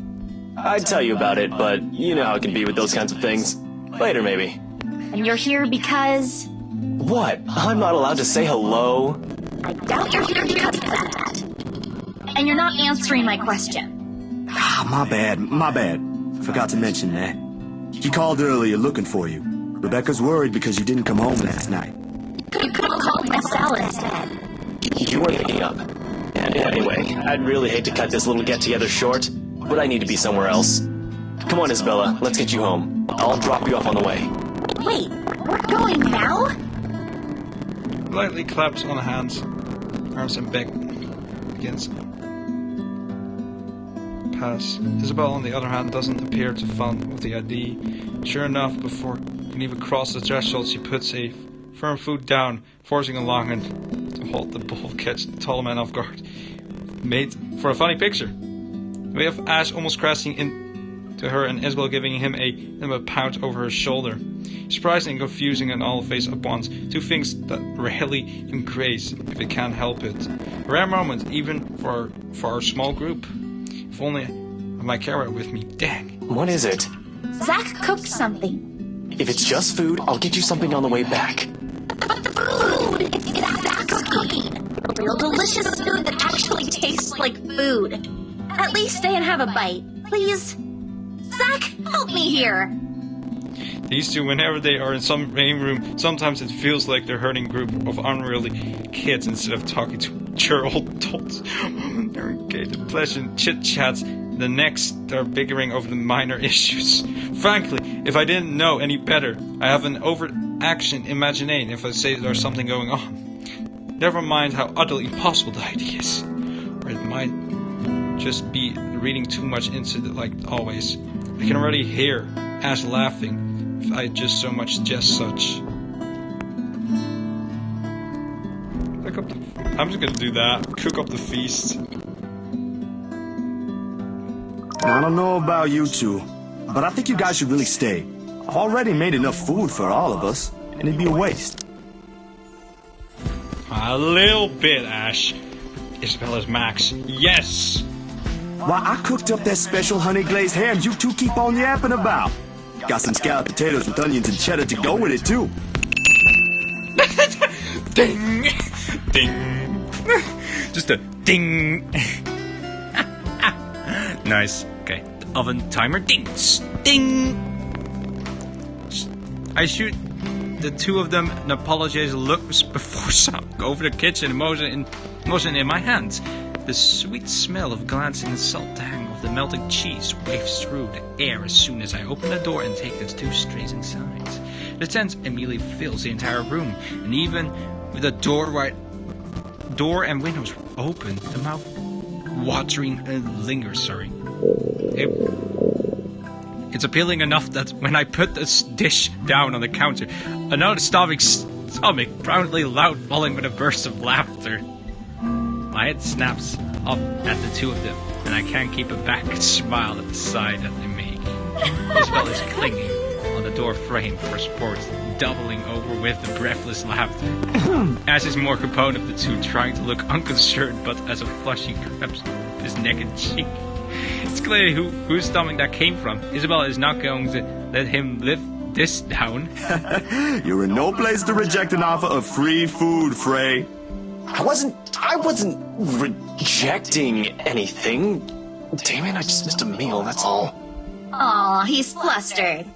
I'd tell you about it, but you know how it can be with those kinds of things. Later, maybe. And you're here because... What? I'm not allowed to say hello? I doubt you're here because of that. And you're not answering my question. Ah, my bad. Forgot to mention that. He called earlier looking for you. Rebecca's worried because you didn't come home last night. You could have called my salad instead. You weren't picking up. And anyway, I'd really hate to cut this little get-together short, but I need to be somewhere else. Come on, Isabella, let's get you home. I'll drop you off on the way. Wait, we're going now? Lightly claps on the hands, arms and back against pass. Isabel, on the other hand, doesn't appear to fond of the idea. Sure enough, before you can even cross the threshold, she puts a firm foot down, forcing a long and to hold the ball, catch the tall man off guard. Made for a funny picture. We have Ash almost crashing into her and Isabel giving him a pound over her shoulder. Surprising and confusing and all face at once. Two things that rarely even grace if it can't help it. A rare moment, even for our small group. If only I had my camera with me. Dang. What is it? Zach cooked something. If it's just food, I'll get you something on the way back. But the food! It's Zach's cooking! Real delicious food that actually tastes like food. At least stay and have a bite. Please? Zach, help me here! These two, whenever they are in some game room, sometimes it feels like they're herding a group of unruly kids instead of talking to mature old adults. They're engaged in pleasant chit-chats. The next, they're bickering over the minor issues. Frankly, if I didn't know any better, I have an overaction imagination if I say there's something going on. Never mind how utterly impossible the idea is. Or it might just be reading too much into it like always. I can already hear Ash laughing. If I just so much suggest such. I'm just gonna do that. Cook up the feast. I don't know about you two, but I think you guys should really stay. I've already made enough food for all of us, and it'd be a waste. A little bit, Ash. Isabella's max. Yes! Why, I cooked up that special honey glazed ham you two keep on yapping about. Got some scalloped potatoes with onions and cheddar to go with it, too. Ding! Ding! Just a ding! Nice. Okay. The oven timer dings. Ding! I shoot the two of them and apologize looks before some go over the kitchen, motion in my hands. The sweet smell of glancing and salt tang of the melting cheese waves through the air as soon as I open the door and take the two strays inside. The scent immediately fills the entire room, and even with the door and windows open, the mouth watering lingers. It's appealing enough that when I put this dish down on the counter, another starving stomach proudly loud, falling with a burst of laughter. My head snaps up at the two of them, and I can't keep a back smile at the sight that they make. Isabel is clinging on the door frame for support, doubling over with the breathless laughter. Ash is more component of the two, trying to look unconcerned, but as a flushing creeps his neck and cheek. It's clear whose stomach that came from. Isabella is not going to let him live this down. You're in no place to reject an offer of free food, Frey. I wasn't rejecting anything. Damn it, I just missed a meal, that's all. Aw, he's flustered.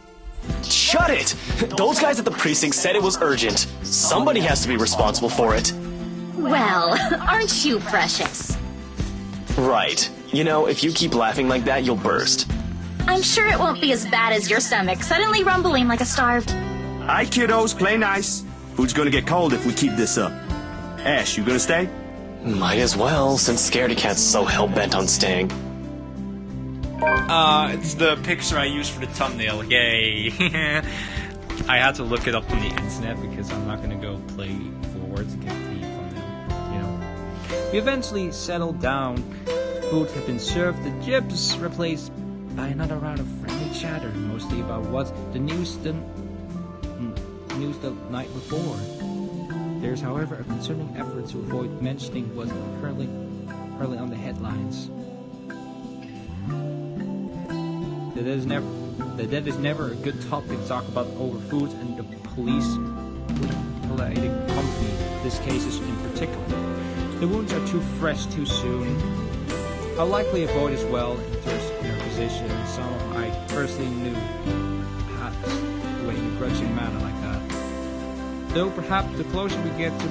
Shut it! Those guys at the precinct said it was urgent. Somebody has to be responsible for it. Well, aren't you precious? Right. You know, if you keep laughing like that, you'll burst. I'm sure it won't be as bad as your stomach suddenly rumbling like a starved... Alright, kiddos, play nice. Food's gonna get cold if we keep this up. Ash, you gonna stay? Might as well, since Scaredy Cat's so hell-bent on staying. It's the picture I used for the thumbnail. Yay! I had to look it up on the internet because I'm not gonna go play forward to get the thumbnail. You know. We eventually settled down. Food had been served. The jibs replaced by another round of friendly chatter, mostly about what the news the night before. There's, however, a concerning effort to avoid mentioning what's currently on the headlines. That is never a good topic to talk about over food, and the police-related company, this case is in particular. The wounds are too fresh too soon. I'll likely avoid as well if there's a position someone I personally knew passed away in a grudging manner like that. Though perhaps the closer we get to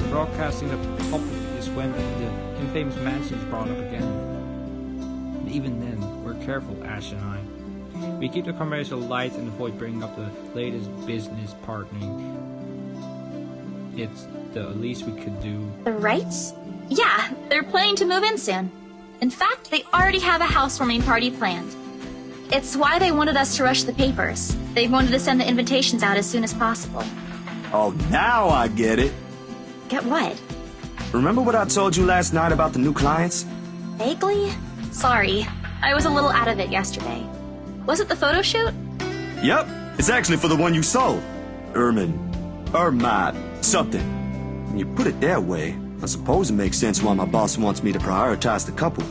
broadcasting the topic is when the infamous mansion is brought up again. And even then, we're careful, Ash and I. We keep the conversation light and avoid bringing up the latest business partnering. It's the least we could do. The Wrights? Yeah, they're planning to move in soon. In fact, they already have a housewarming party planned. It's why they wanted us to rush the papers. They wanted to send the invitations out as soon as possible. Oh, now I get it. Get what? Remember what I told you last night about the new clients? Vaguely? Sorry, I was a little out of it yesterday. Was it the photo shoot? Yep, it's actually for the one you sold. Ermine, something. When you put it that way, I suppose it makes sense why my boss wants me to prioritize the couple.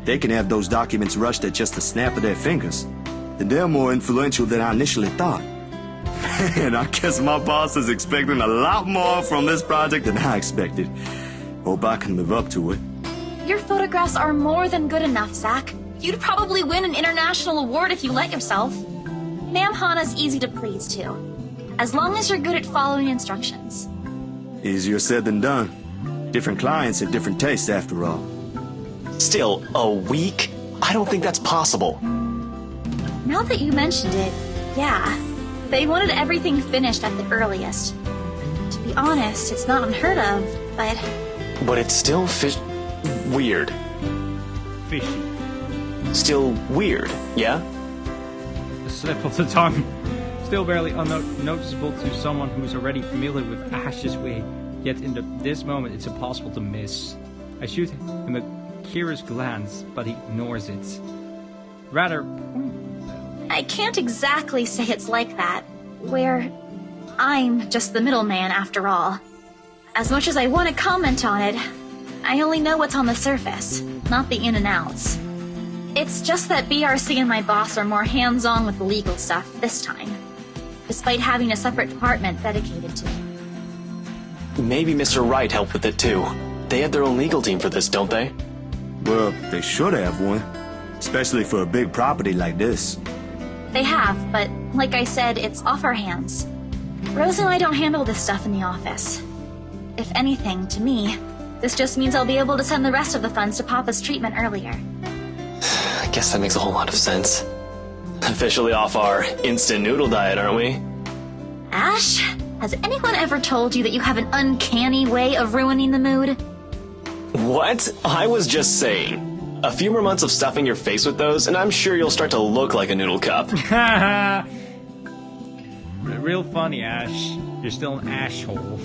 They can have those documents rushed at just a snap of their fingers. And they're more influential than I initially thought. And I guess my boss is expecting a lot more from this project than I expected. Hope I can live up to it. Your photographs are more than good enough, Zach. You'd probably win an international award if you let yourself. Ma'am Hana's easy to please, too. As long as you're good at following instructions. Easier said than done. Different clients have different tastes, after all. Still, a week? I don't think that's possible. Now that you mentioned it, yeah. They wanted everything finished at the earliest. To be honest, it's not unheard of, but... But it's still weird. Fishy. Still weird, yeah? A slip of the tongue. Still barely unnoticeable to someone who's already familiar with Ash's way. Yet in this moment, it's impossible to miss. I shoot him a curious glance, but he ignores it. Rather, I can't exactly say it's like that, where I'm just the middleman after all. As much as I want to comment on it, I only know what's on the surface, not the in and outs. It's just that BRC and my boss are more hands-on with the legal stuff this time, despite having a separate department dedicated to it. Maybe Mr. Wright helped with it too. They have their own legal team for this, don't they? Well, they should have one. Especially for a big property like this. They have, but like I said, it's off our hands. Rose and I don't handle this stuff in the office. If anything, to me, this just means I'll be able to send the rest of the funds to Papa's treatment earlier. I guess that makes a whole lot of sense. Officially off our instant noodle diet, aren't we? Ash, has anyone ever told you that you have an uncanny way of ruining the mood? What? I was just saying. A few more months of stuffing your face with those, and I'm sure you'll start to look like a noodle cup. Real funny, Ash. You're still an ashhole.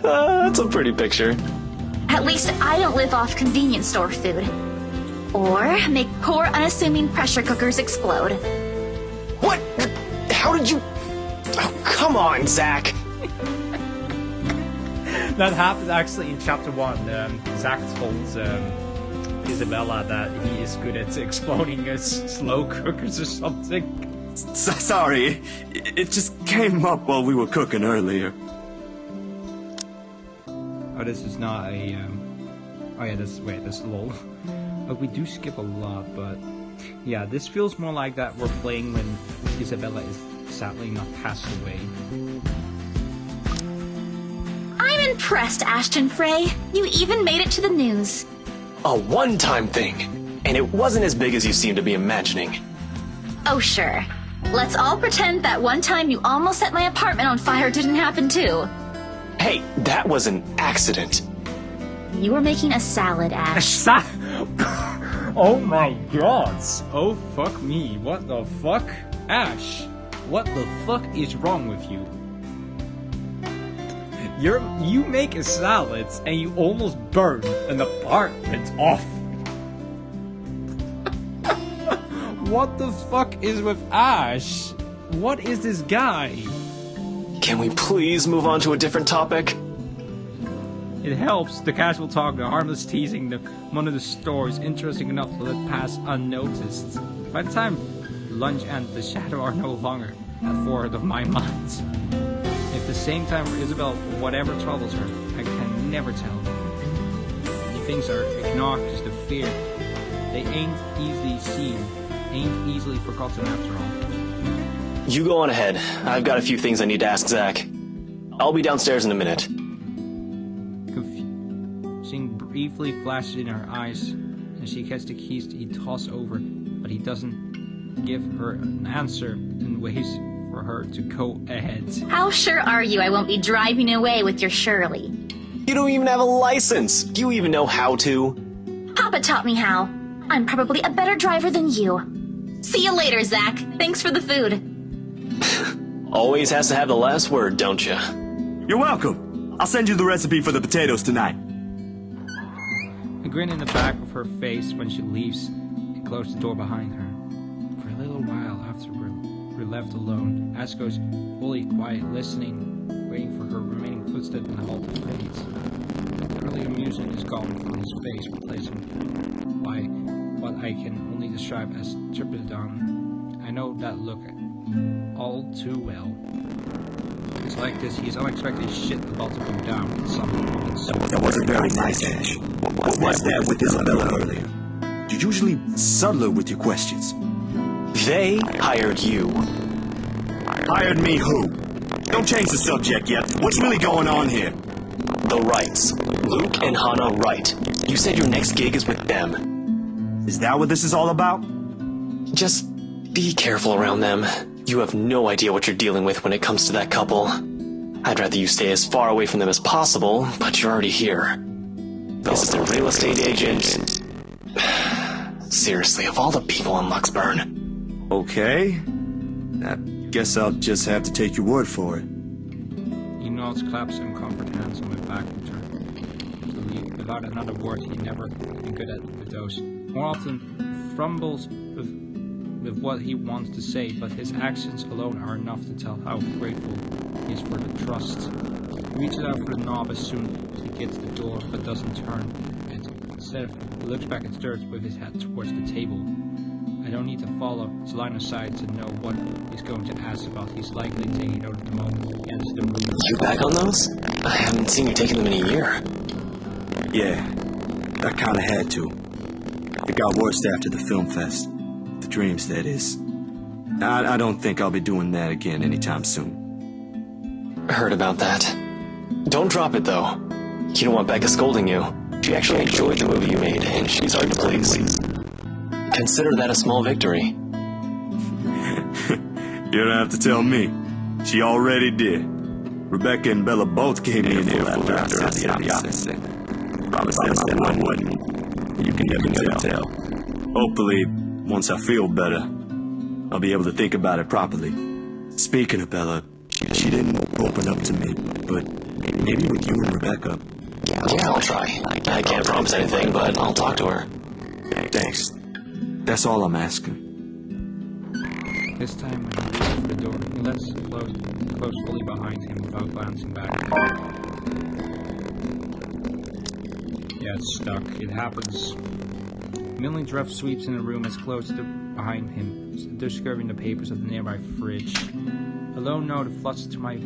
That's a pretty picture. At least I don't live off convenience store food. Or make poor, unassuming pressure cookers explode. What? How did you... Oh, come on, Zach. That happens actually in chapter 1. Zach told Isabella that he is good at exploding slow cookers or something. Sorry, it just came up while we were cooking earlier. Oh, this is not a, oh yeah, this is LOL. We do skip a lot, but yeah, this feels more like that we're playing when Isabella is sadly not passed away. I'm impressed, Ashton Frey. You even made it to the news. A one-time thing. And it wasn't as big as you seem to be imagining. Oh, sure. Let's all pretend that one time you almost set my apartment on fire didn't happen too. Hey, that was an accident. You were making a salad, Ash. Oh my god. Oh fuck me. What the fuck? Ash, what the fuck is wrong with you? You make a salad and you almost burn an apartment off. What the fuck is with Ash? What is this guy? Can we please move on to a different topic? It helps. The casual talk, the harmless teasing, one of the stories interesting enough to let pass unnoticed. By the time lunch and the shadow are no longer at forward of my mind. At the same time for Isabel, whatever troubles her, I can never tell. The things are obnoxious, the fear. They ain't easily seen, ain't easily forgotten after all. You go on ahead. I've got a few things I need to ask Zach. I'll be downstairs in a minute. Seeing briefly flashes in her eyes, and she gets the keys to toss over, but he doesn't give her an answer and waits for her to go ahead. How sure are you I won't be driving away with your Shirley? You don't even have a license. Do you even know how to? Papa taught me how. I'm probably a better driver than you. See you later, Zach. Thanks for the food. Always has to have the last word, don't you? You're welcome. I'll send you the recipe for the potatoes tonight. A grin in the back of her face when she leaves and closed the door behind her. For a little while after we're left alone, Ash goes fully quiet, listening, waiting for her remaining footsteps in the hall to fade. The early amusement is gone from his face, replacing by what I can only describe as trepidation. I know that look all too well. It's like this, he's unexpected shit about to go down at some point. That wasn't very nice, Ash. What was that with Isabella earlier? You're usually subtler with your questions. They hired you. Hired me who? Don't change the subject yet. What's really going on here? The Wrights. Luke and Hannah Wright. You said your next gig is with them. Is that what this is all about? Just be careful around them. You have no idea what you're dealing with when it comes to that couple. I'd rather you stay as far away from them as possible, but you're already here. This is a real estate agent. Seriously, of all the people in Luxburn. Okay. I guess I'll just have to take your word for it. He nods, claps uncomfort hands on my back and turns to leave. Without another word, he never been good at with those. More often, fumbles with what he wants to say, but his actions alone are enough to tell how grateful he is for the trust. He reaches out for the knob as soon as he gets the door, but doesn't turn it. Instead, he looks back and stares with his head towards the table. I don't need to follow his line of sight to know what he's going to ask about. He's likely taking note at the moment he enters the room. You back on those? I haven't seen you taking them in a year. Yeah, I kinda had to. It got worse after the film fest. The dreams, that is. I don't think I'll be doing that again anytime soon. Heard about that. Don't drop it, though. You don't want Becca scolding you. She actually enjoyed the movie you made, and she's hard to please. Consider that a small victory. You don't have to tell me. She already did. Rebecca and Bella both came in here after I said the opposite. Promised them I wouldn't. You can never tell. Hopefully, once I feel better, I'll be able to think about it properly. Speaking of Bella, she didn't open up to me, but maybe with you and Rebecca. Yeah, I'll try. I can't promise anything, but I'll talk to her. Thanks. That's all I'm asking. This time, when he reaches for the door, he lets it close fully behind him without glancing back. Yeah, it's stuck. It happens Milling Druff sweeps in the room as close to behind him, discovering the papers of the nearby fridge. A lone note flutters to my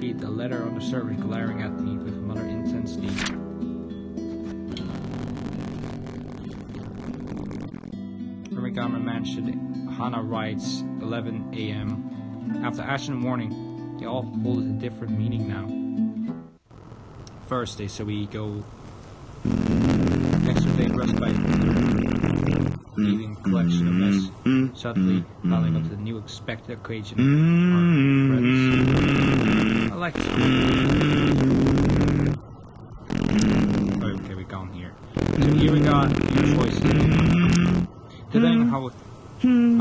feet, a letter on the surface glaring at me with another intensity. Origami Mansion, Hana writes, 11 a.m. After Ashen warning, they all hold a different meaning now. Thursday, so we go extra day rest by leaving collection of mess, suddenly piling up to the new expected occasion of our friends. I like this. Okay, we gone here. So here we got a few choices. Depending on how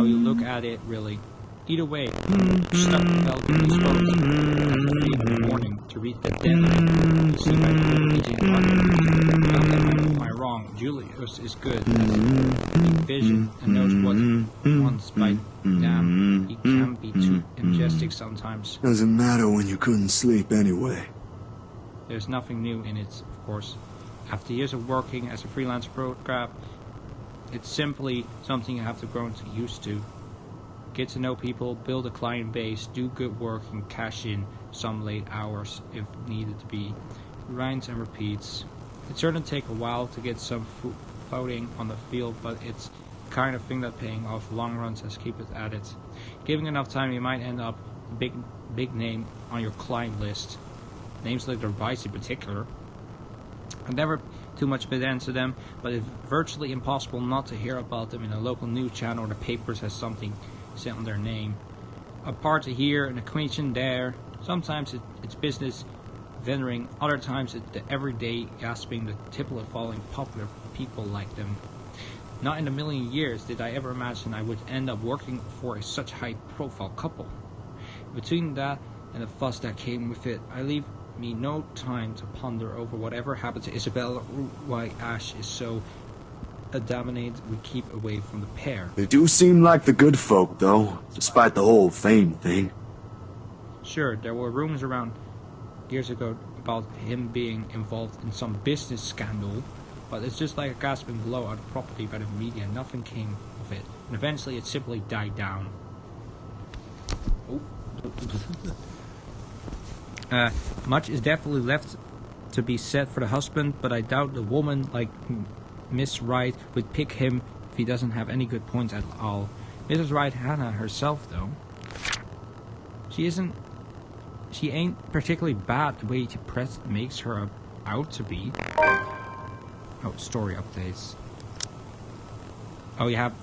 you look at it, really. Either way, you're stuck relatively exposed at 3 in the morning to read the deadline. You see am I wrong? Julius is good as a vision and knows what he wants, but damn, he can be too majestic sometimes. Doesn't matter when you couldn't sleep anyway. There's nothing new in it, of course. After years of working as a freelance program, it's simply something you have to grow used to. Get to know people, build a client base, do good work, and cash in some late hours if needed to be. Rinds and repeats. It certainly take a while to get some footing on the field, but it's the kind of thing that paying off long runs has keep it at it. Giving enough time, you might end up a big name on your client list. Names like the Vice in particular. I've never too much been into them, but it's virtually impossible not to hear about them in a local news channel or the papers has something set on their name. A party here, an acquaintance there. Sometimes it's business venturing, other times it's the everyday gasping, the typical of following popular people like them. Not in a million years did I ever imagine I would end up working for such a high-profile couple. Between that and the fuss that came with it, I leave me no time to ponder over whatever happened to Isabella, why Ash is so adamant we keep away from the pair. They do seem like the good folk, though, despite the whole fame thing. Sure, there were rumors around years ago about him being involved in some business scandal, but it's just like a gasping blow out of property by the media. Nothing came of it, and eventually it simply died down. Much is definitely left to be said for the husband, but I doubt the woman like Miss Wright would pick him if he doesn't have any good points at all. Mrs. Wright Hannah herself, though, she ain't particularly bad the way the press makes her out to be. Oh, story updates. Oh, you have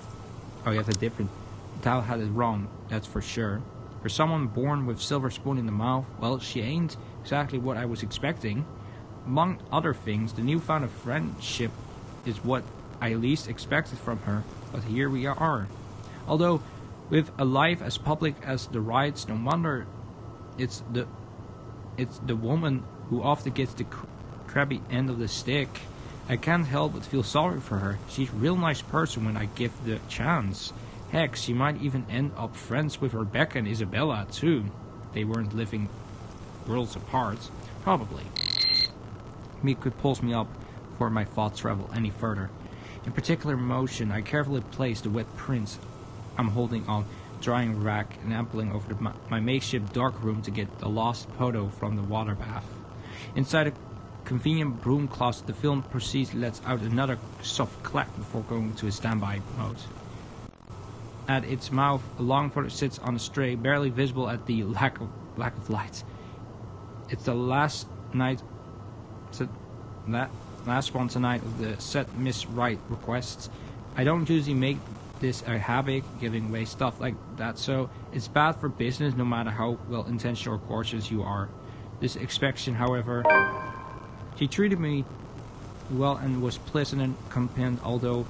a different. Tal had it wrong, that's for sure. For someone born with silver spoon in the mouth, well, she ain't exactly what I was expecting. Among other things, the newfound friendship is what I least expected from her, but here we are. Although, with a life as public as the Wrights, no wonder it's the woman who often gets the crabby end of the stick. I can't help but feel sorry for her. She's a real nice person when I give the chance. Heck, she might even end up friends with Rebecca and Isabella, too. They weren't living worlds apart. Probably. Me could pulls me up before my thoughts travel any further. In particular motion, I carefully place the wet prints I'm holding on drying rack and ambling over my makeshift dark room to get the lost photo from the water bath. Inside a convenient broom closet, the film proceeds lets out another soft clack before going to a standby mode. At its mouth, a long photo sits on a tray, barely visible at the lack of light. It's the last one tonight of the set Miss Wright requests. I don't usually make this a habit, giving away stuff like that, so it's bad for business no matter how well-intentioned or cautious you are. This inspection, however, she treated me well and was pleasant and competent, although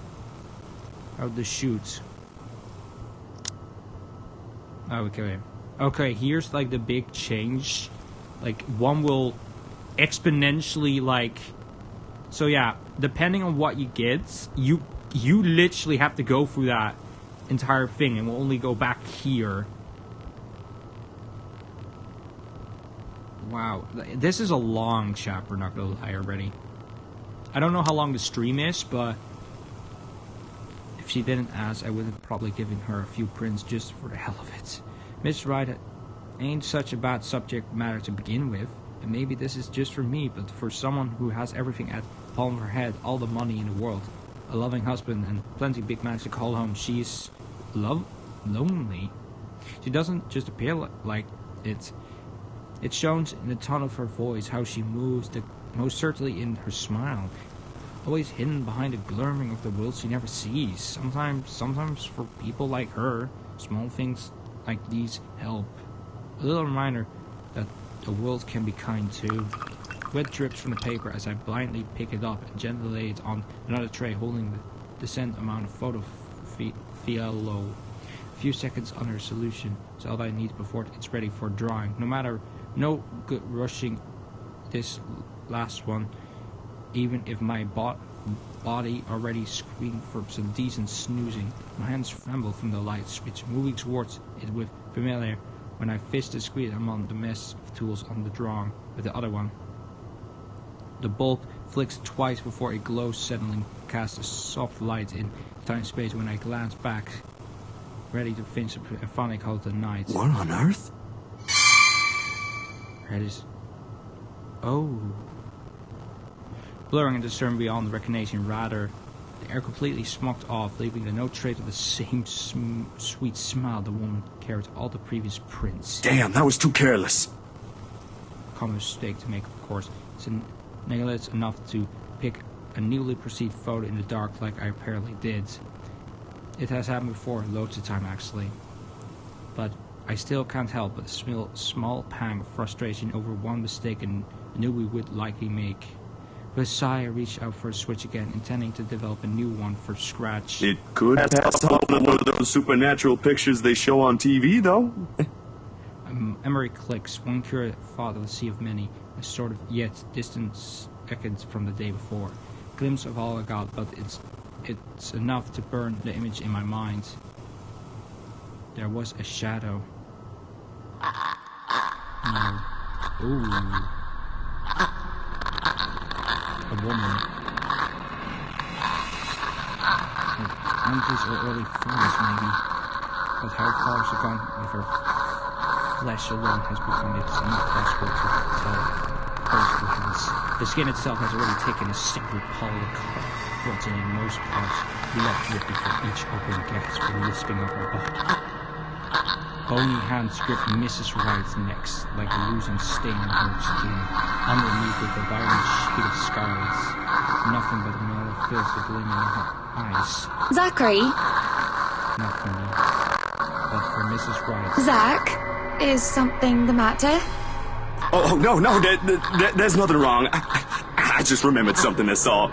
of the shoot. Okay, here's like the big change. Like one will exponentially like. So yeah, depending on what you get, you literally have to go through that entire thing, and we'll only go back here. Wow, this is a long chapter, not gonna lie already. I don't know how long the stream is, but If she didn't ask, I would have probably given her a few prints just for the hell of it. Miss Wright ain't such a bad subject matter to begin with, and maybe this is just for me, but for someone who has everything at the palm of her head, all the money in the world, a loving husband, and plenty big man to call home, she's lonely. She doesn't just appear like it. It shows in the tone of her voice, how she moves, most certainly in her smile. Always hidden behind the glaring of the world she never sees. Sometimes for people like her, small things like these help. A little reminder that the world can be kind too. Wet drips from the paper as I blindly pick it up and gently lay it on another tray, holding the decent amount of photo phthalo. A few seconds under solution is all I need before it's ready for drawing. No good rushing this last one, even if my body already screamed for some decent snoozing. My hands tremble from the light switch, moving towards it with familiar. When I fist the screen, I'm on the mess of tools on the drawing with the other one. The bulb flicks twice before it glows, suddenly casts a soft light in time space. When I glance back, ready to finish, and finally call it a night. What on earth? It is. Oh. Blurring and discern beyond recognition, rather, the air completely smoked off, leaving no trace of the same sweet smile the woman carried all the previous prints. Damn, that was too careless. Common mistake to make, of course. It's negligence enough to pick a newly perceived photo in the dark like I apparently did. It has happened before, loads of time actually. But I still can't help but feel a small pang of frustration over one mistake I knew we would likely make. With a sigh, I reached out for a switch again, intending to develop a new one from scratch. It could have one of those supernatural pictures they show on TV, though. Memory clicks, one curious thought of the sea of many, a sort of yet distant echoes from the day before. Glimpse of all I got, but it's enough to burn the image in my mind. There was a shadow. No. Ooh. A woman. Her 20s or early 40s maybe. But how far she gone with her flesh alone has become impossible to tell. The skin itself has already taken a simple polycarbonate, rotten in most parts, blood dripping from each open gasp and lisping of her body. Bony hands grip Mrs. Wright's neck like a losing stain on her skin. Underneath with a violent sheet of scarlet. Nothing but another fills the gleam in her eyes. Zachary? Not for me, but for Mrs. Wright. Zach, is something the matter? Oh, no, there's nothing wrong. I just remembered something, that's all.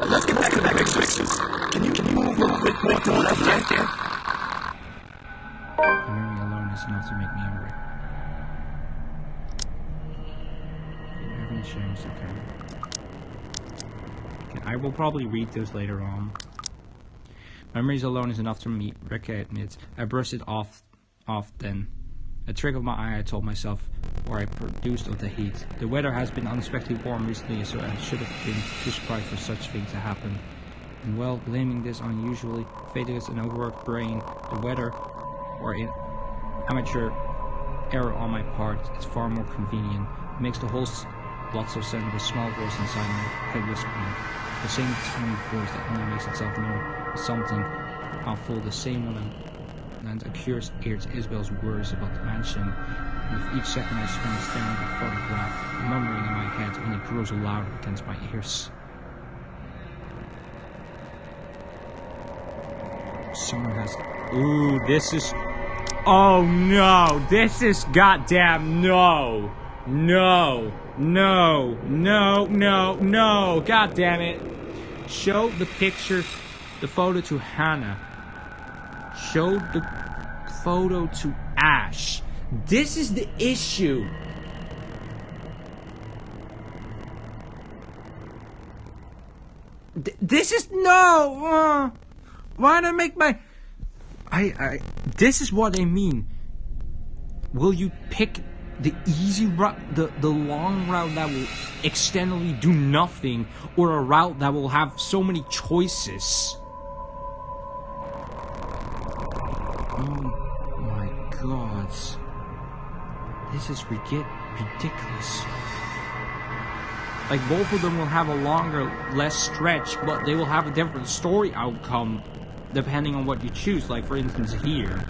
Let's get back to the pictures. Can you move real quick to the left right there? The memory alone is enough to make me angry. You haven't changed, okay. I will probably read those later on. Memories alone is enough to me, recognize. I brushed it off then. A trick of my eye, I told myself, or I produced of the heat. The weather has been unexpectedly warm recently, so I should have been too surprised for such things to happen. And well, blaming this unusually fatiguous and overworked brain, the weather, or an amateur error on my part, is far more convenient. It makes the whole lots of sense with a small voice inside my head whispering. The same tiny voice that only makes itself known as something awful, the same one lends a curious ear to Isabel's words about the mansion. And with each second I spend staring at the photograph, the murmuring in my head only grows louder against my ears. Someone has... Ooh, this is... Oh no! This is goddamn no! No! No! No! No! No! God damn it! Show the picture, the photo to Hannah. Show the photo to Ash. This is the issue. This is no. Why don't I make my? This is what I mean. Will you pick the easy route, the long route that will externally do nothing, or a route that will have so many choices? Oh my god. This is ridiculous. Like, both of them will have a longer, less stretch, but they will have a different story outcome depending on what you choose. Like, for instance, here.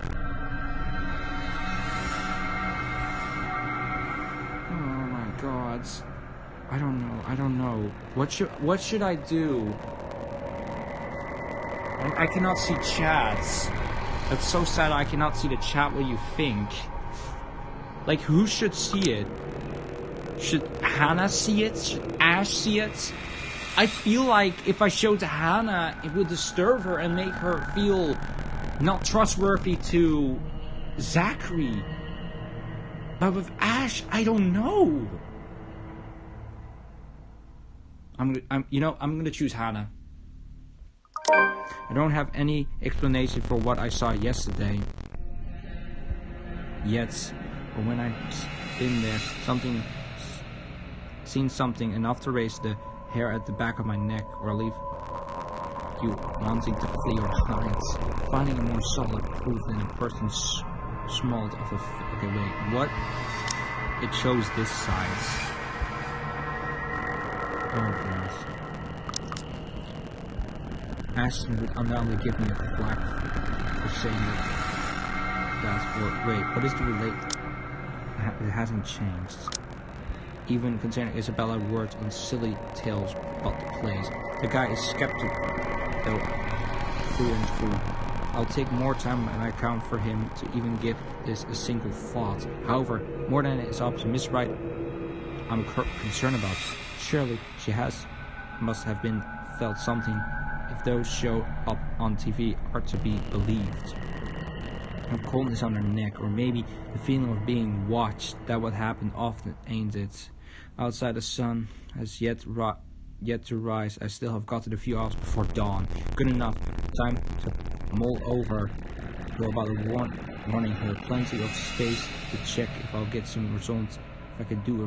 Oh my god. I don't know. What should I do? I cannot see chats. That's so sad. I cannot see the chat. What you think? Like, who should see it? Should Hannah see it? Should Ash see it? I feel like if I showed to Hannah, it would disturb her and make her feel not trustworthy to Zachary. But with Ash, I don't know. I'm gonna choose Hannah. I don't have any explanation for what I saw yesterday yet, but when I've been there, seen something enough to raise the hair at the back of my neck, or leave you wanting to flee or hide, finding a more solid proof than a person's smalled of a okay, wait, what? It shows this size. Oh, gosh. Ashton would undoubtedly give me a flack for saying that's what. Wait, what is the relate? It hasn't changed. Even concerning Isabella's words on silly tales about the plays. The guy is skeptical, though, through and through. I'll take more time than I count for him to even give this a single thought. However, more than it is up to Miss Wright, I'm concerned about. Surely she must have felt something if those show up on TV are to be believed. A coldness on her neck, or maybe the feeling of being watched. That what happened often, ain't it? Outside the sun has yet to rise. I still have got it a few hours before dawn. Good enough time to mull over. Go about warning her. Plenty of space to check if I'll get some results. If I could do a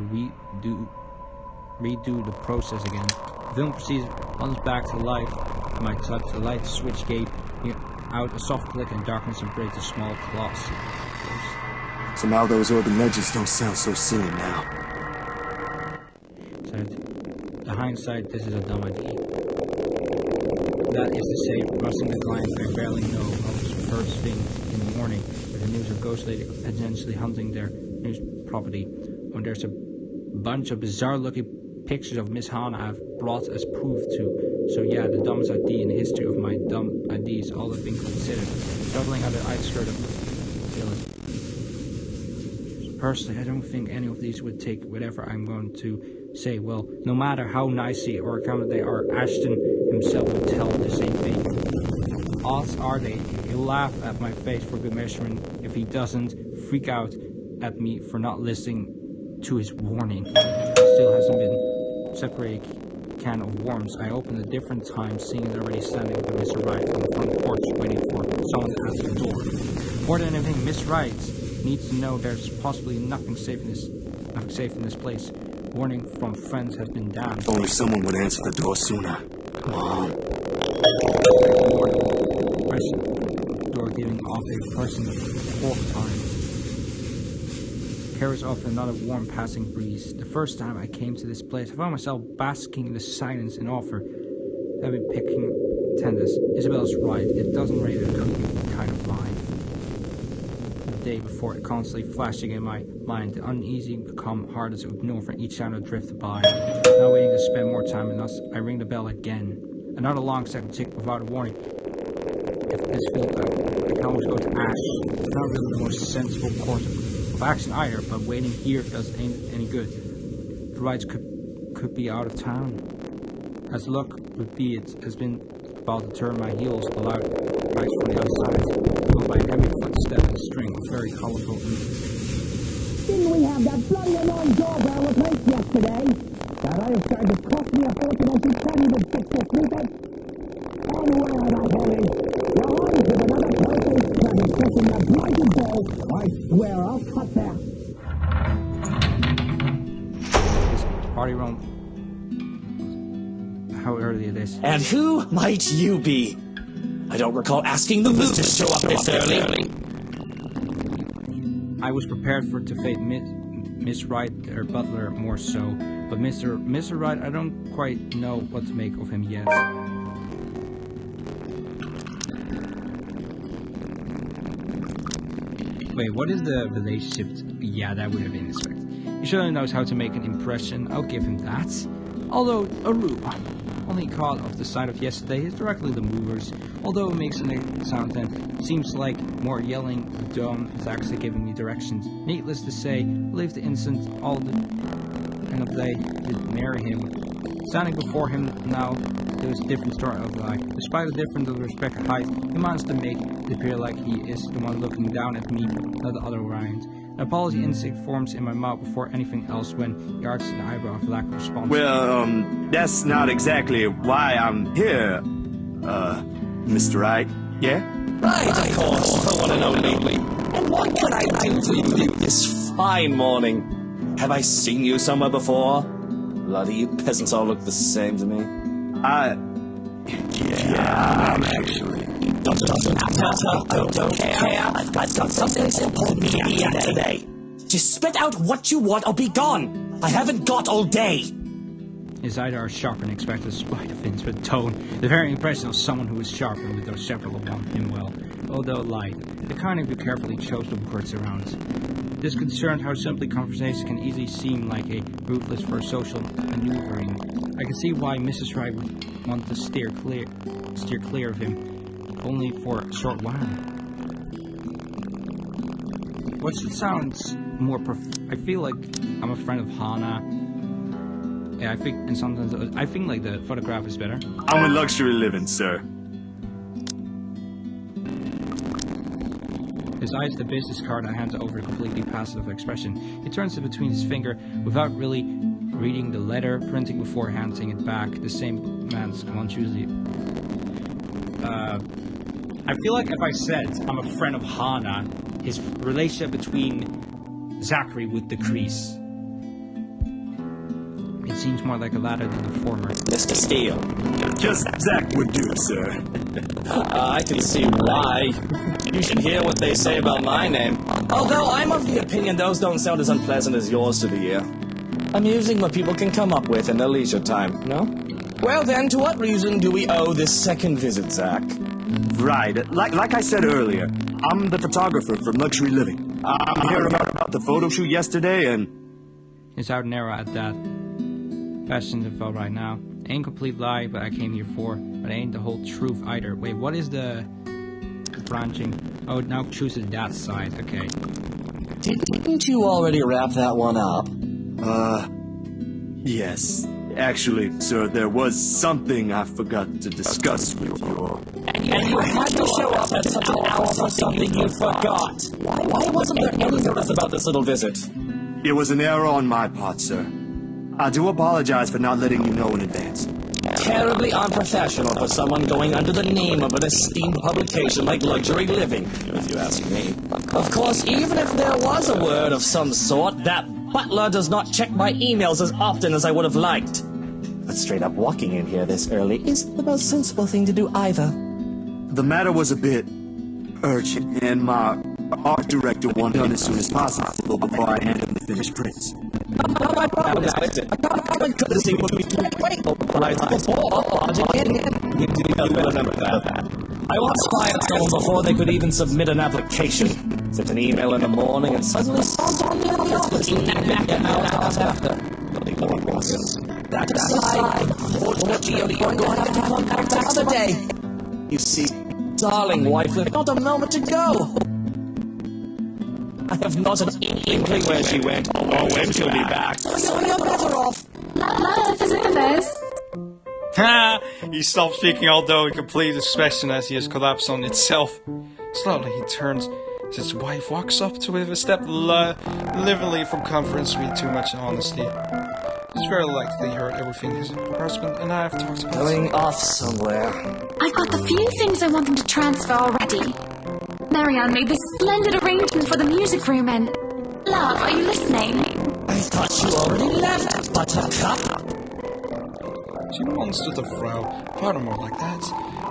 redo the process again. The film proceeds once back to life. My touch, the light switch gave me out a soft click and darkness and break the small claws. Somehow those urban legends don't sound so silly now. The hindsight, this is a dumb idea. That is to say, rusting the clients I barely know of first thing in the morning with the news of Ghost Lady potentially hunting their news property. When there's a bunch of bizarre-looking pictures of Miss Hannah I've brought as proof to. So yeah, the dumbest idea in the history of my dumb ideas, all have been considered. Traveling under the outskirts of the village. Personally, I don't think any of these would take whatever I'm going to say. Well, no matter how nicely or accounted they are, Ashton himself would tell the same thing. Odds are he'll laugh at my face for good measurement if he doesn't freak out at me for not listening to his warning. Still hasn't been separated. Can of worms. I opened a different time, seeing it already standing with Miss Wright on the front porch, waiting for someone to answer the door. More than anything, Miss Wright needs to know there's possibly nothing safe in this place. Warning from friends has been damned. If only someone would answer the door sooner. Come on. Door giving off a person fourth time. Carries off another warm passing breeze. The first time I came to this place, I found myself basking in the silence and offer. I've been picking tenders. Isabella's right. It doesn't rain a creepy kind of vibe. The day before, it constantly flashing in my mind. The uneasy become harder to ignore for each sound that drifted by. Now waiting to spend more time with us, I ring the bell again. Another long second tick without a warning. If this feels I can always go to Ash. It's not really the most sensible course of action either, but waiting here ain't any good. The rides could be out of town. As luck would be, it has been about to turn my heels aloud right from the outside, followed by a heavy footstep and string of very colorful Didn't we have that bloody annoying doorbell replaced yesterday? That other charge has cost me a fortune and you can't even fix the sleeper. Anyway, that honey, you're on to another person's credit pushing that blinding ball. I swear I'll cut that. this party room. How early it is. And who might you be? I don't recall asking the moose to show up this early. I was prepared to face Miss Wright, her butler, more so, but Mr. Wright, I don't quite know what to make of him yet. Wait, what is the relationship? Yeah, that would have been expected. He surely knows how to make an impression, I'll give him that. Although, Aru, only caught off the side of yesterday is directly the movers. Although it makes a sound and seems like more yelling, Dom is actually giving me directions. Needless to say, believe the instant all the end of the day did marry him. Standing before him now, there was a different story of life. Despite the difference of respect and height, he managed to make it appear like he is the one looking down at me, not the other way around. An apology instinct forms in my mouth before anything else when he arches an eyebrow of lack of response. Well, that's not exactly why I'm here, Mr. Wright, yeah? Right, of course, the one and only. And what can I do for you this fine morning? Have I seen you somewhere before? Bloody you peasants all look the same to me. Yeah, actually. Don't care. I've got something simple to me here today. Just spit out what you want or be gone. I haven't got all day. His eyes are sharp and expected despite of Vince with tone. The very impression of someone who is sharp and with those several upon him well, although light. The kind of who carefully chose the words around. Disconcerted how simply conversation can easily seem like a ruthless for social maneuvering. I can see why Mrs. Wright would want to steer clear of him, only for a short while. What should sound more I feel like I'm a friend of Hana. Yeah, I think like the photograph is better. I'm with luxury living, sir. His eyes the business card I hand over a completely passive expression. He turns it between his finger without really reading the letter, printing before handing it back. The same man's once usually. I feel like if I said I'm a friend of Hana, his relationship between Zachary would decrease. It seems more like a latter than the former. Mr. Steele. Just Zach would do, sir. I can see why. You should hear what they say about my name. Although I'm of the opinion those don't sound as unpleasant as yours to the ear. Amusing what people can come up with in their leisure time, no? Well then, to what reason do we owe this second visit, Zach? Right, like I said earlier, I'm the photographer from Luxury Living. I'm here about the photo shoot yesterday and... It's out narrow at that. Fashion info right now. Ain't complete lie, but I came here for. But it ain't the whole truth either. Wait, what is the branching? Oh, it now chooses that side. Okay. Didn't you already wrap that one up? Yes. Actually, sir, there was something I forgot to discuss with you. And you had to show up at such an hour for something you forgot. Why wasn't there any notice about this little visit? It was an error on my part, sir. I do apologize for not letting you know in advance. Terribly unprofessional for someone going under the name of an esteemed publication like Luxury Living, if you ask me. Of course, even if there was a word of some sort, that butler does not check my emails as often as I would have liked. But straight up walking in here this early isn't the most sensible thing to do either. The matter was a bit urgent, and my art director wanted done as soon as possible before I hand him the finished prints. I couldn't see what we could wait before remember that. I once fired someone before they could even submit an application. Sent an email in the morning and suddenly saw me in the office. An hour after. That aside, what you're going to have to contact another day. You see, darling wife, we've not a moment to go. I have not an inkling where she went or when she'll be back. So you're better off. Love, is it this? Ha! He stops speaking, although in complete expression as he has collapsed on itself. Slowly he turns as his wife walks up to him, a step lively from conference with too much honesty. It's very likely he heard everything his husband and I have talked about. Going off somewhere. I've got the few things I want them to transfer already. Marianne made this splendid arrangement for the music room and... Love, are you listening? I thought you already left, Buttercup. She monstered the Frau, pardon more like that.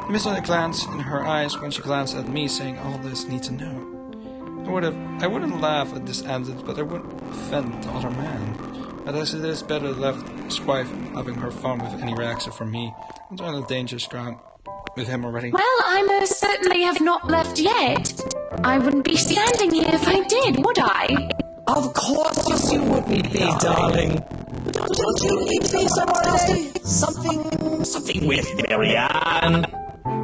He missed a glance in her eyes when she glanced at me, saying all this need to know. I wouldn't laugh at this ended, but I wouldn't offend the other man. But as it is better left his wife having her fun with any reaction from me. I'm on a dangerous ground with him already. Well, I most certainly have not left yet. I wouldn't be standing here if I did, would I? Of course you wouldn't be, darling. Don't you need to be somewhere today? Something with Marianne?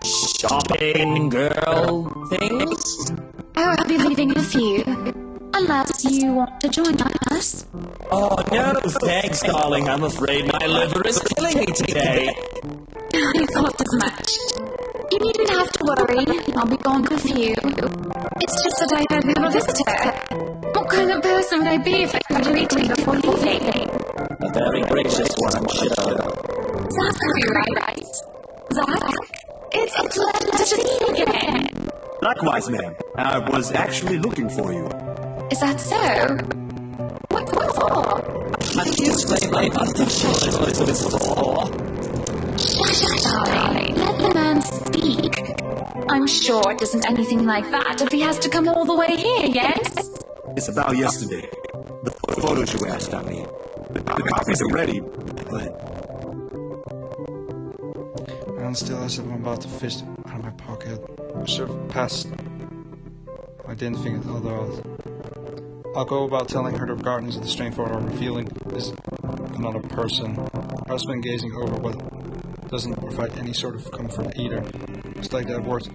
Shopping, girl, things? Oh, I'll be leaving in a few. Unless you want to join us. Oh, no, thanks, darling. I'm afraid my liver is killing me today. I thought as much. You needn't have to worry. I'll be gone in a few. It's just that I heard we were a visitor. What kind of person would I be if I could meet you before leaving? A very gracious one, I'm sure. Zachary, right? Zach, it's a pleasure to see you again. Likewise, ma'am. I was actually looking for you. Is that so? What for? I explained my husband before. Darling, let the man speak. I'm sure it isn't anything like that if he has to come all the way here, yes? It's about yesterday. The photos you asked, I mean. The copies are ready, but... And still, as if I'm about to fish out of my pocket, I sort of passed. I didn't think it otherwise. I'll go about telling her the regardless of the strange photo revealing is another person. Her husband gazing over what doesn't provide any sort of comfort either. It's like that word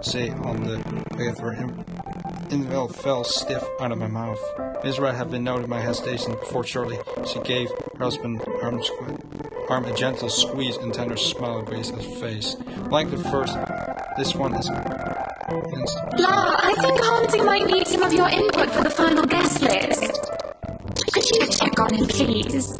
say on the way of her envelope fell stiff out of my mouth. Israel had been noted my hesitation before shortly she gave her husband arm a gentle squeeze and tender smile graced his face. Like the first, this one is La, I think Hansi might need some of your input for the final guest list. Could you check on him, please?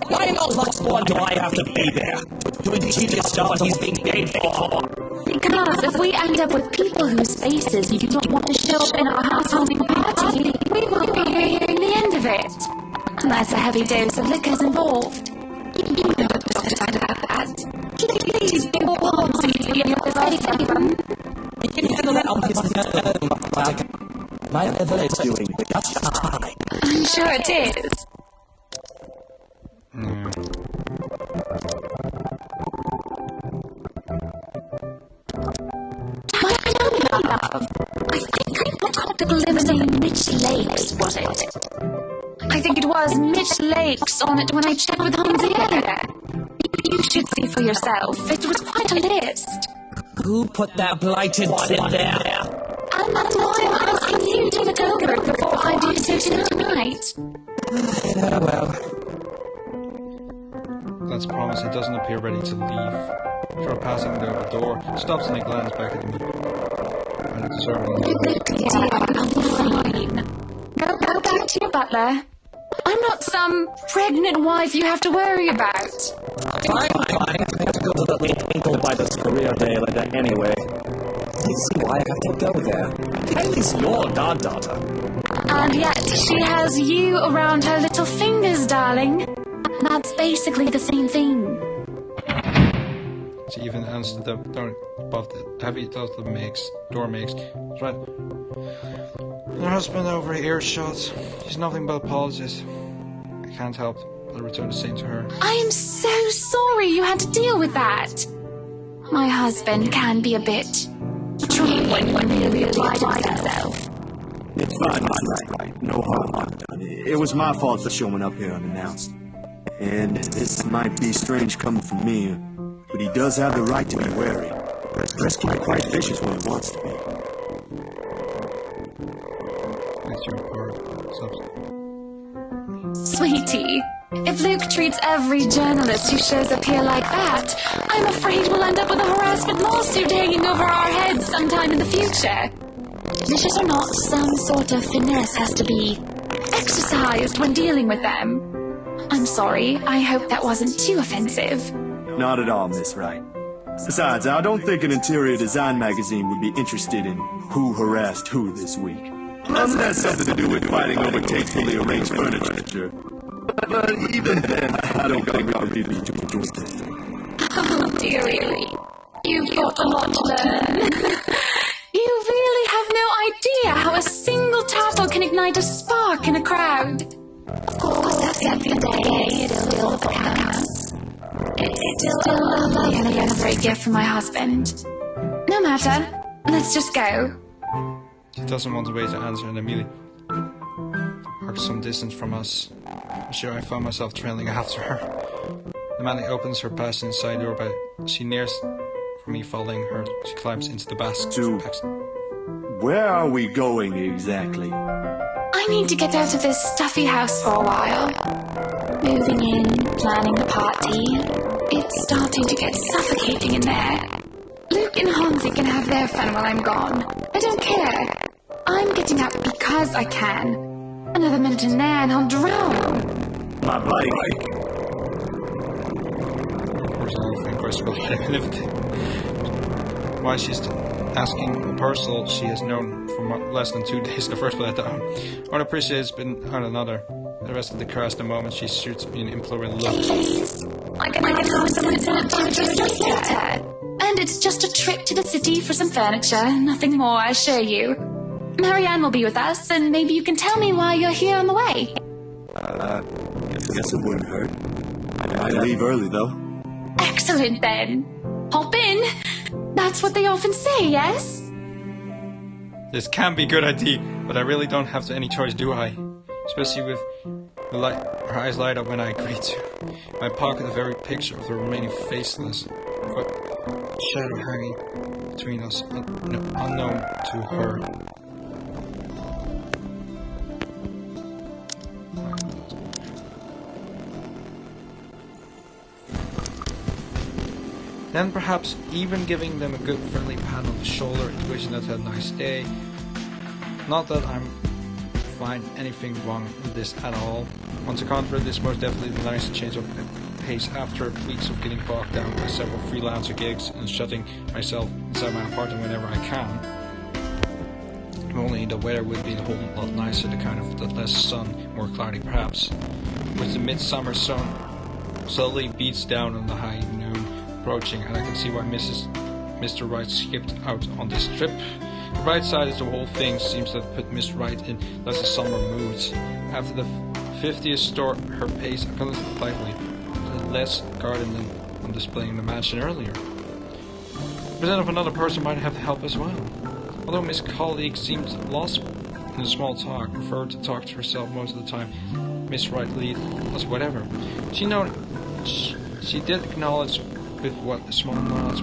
Why in the last one do I have to be there? To achieve the stuff he's being paid for? Because if we end up with people whose faces you don't want to show up in our housewarming party, we won't be here hearing the end of it. Unless a heavy dose of liquor's involved. You know what to decide about that. Please be warm so you can get ready for them. You can handle that on his own. My liver is doing just fine. I'm sure it is. I think I got the liver's name Mitch Lakes, was it? I think it was Mitch Lakes on it when I checked with Hansi earlier. You should see for yourself. It was quite a list. Who put that blighted one in there? And that's why I'm asking you to look over it before I do so tonight. Yeah, well. Let's promise he doesn't appear ready to leave. Before passing the door, stops and he glances back at me. I'm deserving. Go back to your butler. I'm not some pregnant wife you have to worry about. Fine. I have to go to the Twinkle by the career day like that anyway. You see why I have to go there. Kaylee's your goddaughter. And yet she has you around her little fingers, darling. That's basically the same thing. She even answered the door above the heavy door makes. That's right. Her husband over earshot. He's nothing but apologies. I can't help but return the same to her. I am so sorry you had to deal with that. My husband can be a bit trouble when he really applies himself. It's fine. No harm done. It was my fault for showing up here unannounced. And this might be strange coming from me, but he does have the right to be wary. Rescue quite vicious when he wants to be. That's your part. Sweetie, if Luke treats every journalist who shows up here like that, I'm afraid we'll end up with a harassment lawsuit hanging over our heads sometime in the future. Vicious or not, some sort of finesse has to be exercised when dealing with them. I'm sorry, I hope that wasn't too offensive. Not at all, Miss Wright. Besides, I don't think an interior design magazine would be interested in who harassed who this week. Unless it has something to do with fighting over tastefully arranged furniture. But even then, I don't think we would really be too interested. Oh, dearie. You've got a lot to learn. You really have no idea how a single tassel can ignite a spark in a crowd. Of course, that's the end of the day. It still counts. It's still a lovely anniversary gift from my husband. No matter. Let's just go. She doesn't want to wait to answer and immediately parks some distance from us. I'm sure I found myself trailing after her. The man opens her passenger side door, but she nears for me following her. She climbs into the basket. Where are we going exactly? I need to get out of this stuffy house for a while. Moving in, planning the party. It's starting to get suffocating in there. Luke and Hansi can have their fun while I'm gone. I don't care. I'm getting out because I can. Another minute in there and I'll drown. My bike. Of course, why she's asking a parcel she has known for less than 2 days in the first place. I don't appreciate it's been on another. The rest of the crash, the moment she shoots me an imploring look. Please. I can have someone just later. And it's just a trip to the city for some furniture. Nothing more, I assure you. Marianne will be with us, and maybe you can tell me why you're here on the way. Guess it wouldn't hurt. I leave early, though. Excellent, then. Hop in. That's what they often say, yes? This can be a good idea, but I really don't have any choice, do I? Especially with the light, her eyes light up when I agree to. My pocket, the very picture of the remaining faceless, but shadow hanging between us, unknown to her. Then perhaps even giving them a good friendly pat on the shoulder and wishing them to have a nice day. Not that I'm find anything wrong with this at all. On the contrary, this most definitely the nice change of pace after weeks of getting bogged down by several freelancer gigs and shutting myself inside my apartment whenever I can. If only the weather would be a whole lot nicer, the kind of less sun, more cloudy perhaps. With the midsummer sun slowly beats down on the high noon approaching, and I can see why Mr. Wright skipped out on this trip. The bright side is the whole thing seems to have put Miss Wright in less a summer mood. After the 50th store, her pace politely less garden than on displaying the mansion earlier. But then if another person might have help as well. Although Miss Colleague seemed lost in the small talk, preferred to talk to herself most of the time, Miss Wright lead us whatever. She did acknowledge with what a small knowledge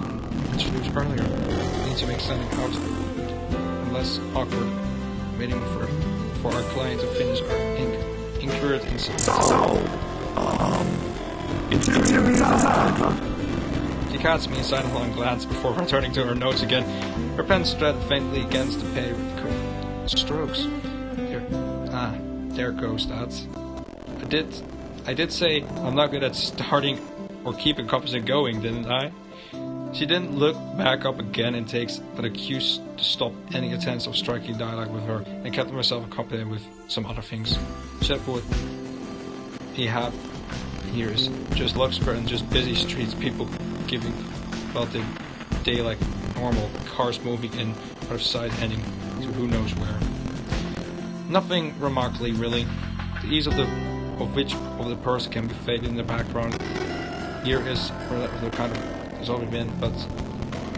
introduced earlier. We need to make something out and less awkward, waiting for our client to finish our incurred She catches me inside a long glance before returning to her notes again. Her pen struck faintly against the page with strokes. There goes that. I did say I'm not good at starting or keeping conversation going, didn't I? She didn't look back up again and takes but a cue to stop any attempts of striking dialogue with her, and kept myself accompanied with some other things. Except what he had here is just Luxembourg and just busy streets, people giving about the day like normal, cars moving in out of sight heading to who knows where. Nothing remarkably really. The ease of which of the person can be faded in the background. Here is where the kind of has always been, but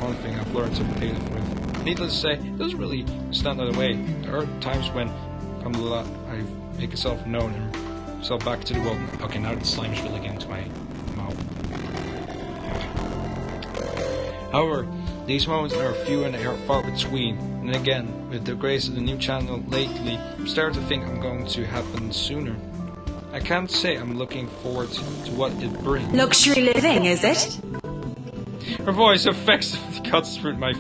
one thing I've learned to play with. Needless to say, it doesn't really stand out of the way. There are times when I make myself known and myself back to the world. Okay, now the slime is really getting into my mouth. However, these moments are few and they are far between. And again, with the grace of the new channel lately, I'm starting to think I'm going to happen sooner. I can't say I'm looking forward to what it brings. Luxury living, is it? Her voice effectively cuts through my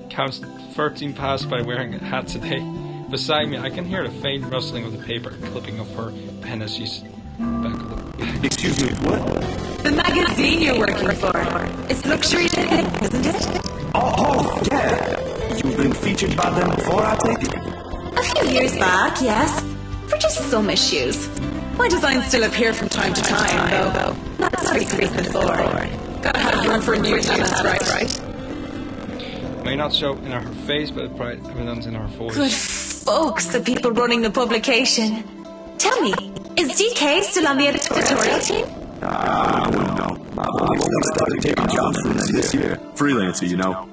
counts 13 past by wearing a hat today. Beside me, I can hear the faint rustling of the paper clipping of her pen as she's back of the... Excuse me, what? The magazine you're working for. It's Luxury living, isn't it? Oh, yeah. You've been featured by them before, I take it? A few years back, yes. For just some issues. My designs still appear from time to time, though. Not as frequently as before. Gotta have room for new talents, right? May not show in her face, but bright evidence in her voice. Good folks, the people running the publication. Tell me, is DK still on the editorial team? I wouldn't know. I've only started taking jobs from them this year. Freelancer, you know.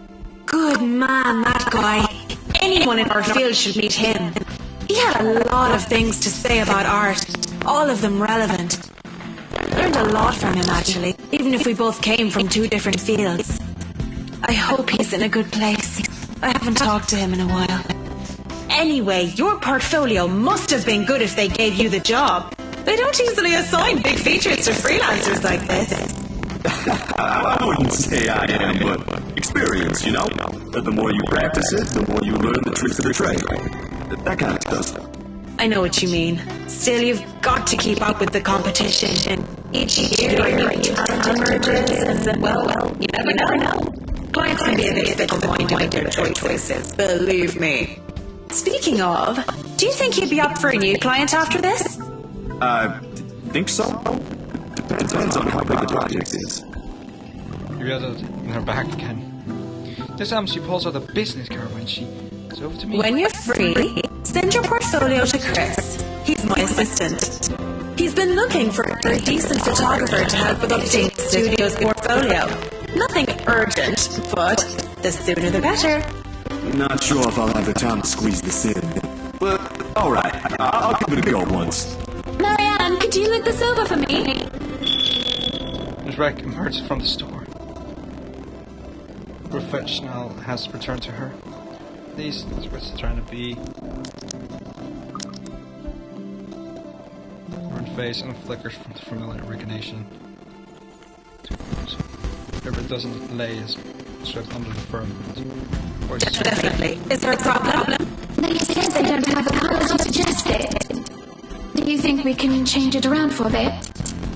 Good man, that guy. Anyone in our field should meet him. He had a lot of things to say about art, all of them relevant. Learned a lot from him, actually, even if we both came from two different fields. I hope he's in a good place. I haven't talked to him in a while. Anyway, your portfolio must have been good if they gave you the job. They don't easily assign big features to freelancers like this. I wouldn't say I am, but experience, you know? The more you practice it, the more you learn the tricks of the trade. That kind of stuff. I know what you mean. Still, you've got to keep up with the competition. And each year, new talent emerges, and well, you never know. Clients can be a bit fickle-minded with their choices, believe me. Speaking of, do you think you'd be up for a new client after this? I think so. Depends on how big the project is. You got it in her back again. This time she pulls out a business card when she is over to me. When you're free, send your portfolio to Chris. He's my assistant. He's been looking for a decent photographer to help with updating the studio's portfolio. Nothing urgent, but the sooner the better. Not sure if I'll have the time to squeeze this in. But, alright, I'll give it a go once. Marianne, could you look this over for me? Miss Rack emerges from the store. Professional has returned to her. This is what she's trying to be. Her face and flickers from the familiar recognition. Whoever doesn't lay is swept under the firmament. Definitely. Is there a problem? They said they don't have the power to suggest it. Do you think we can change it around for a bit?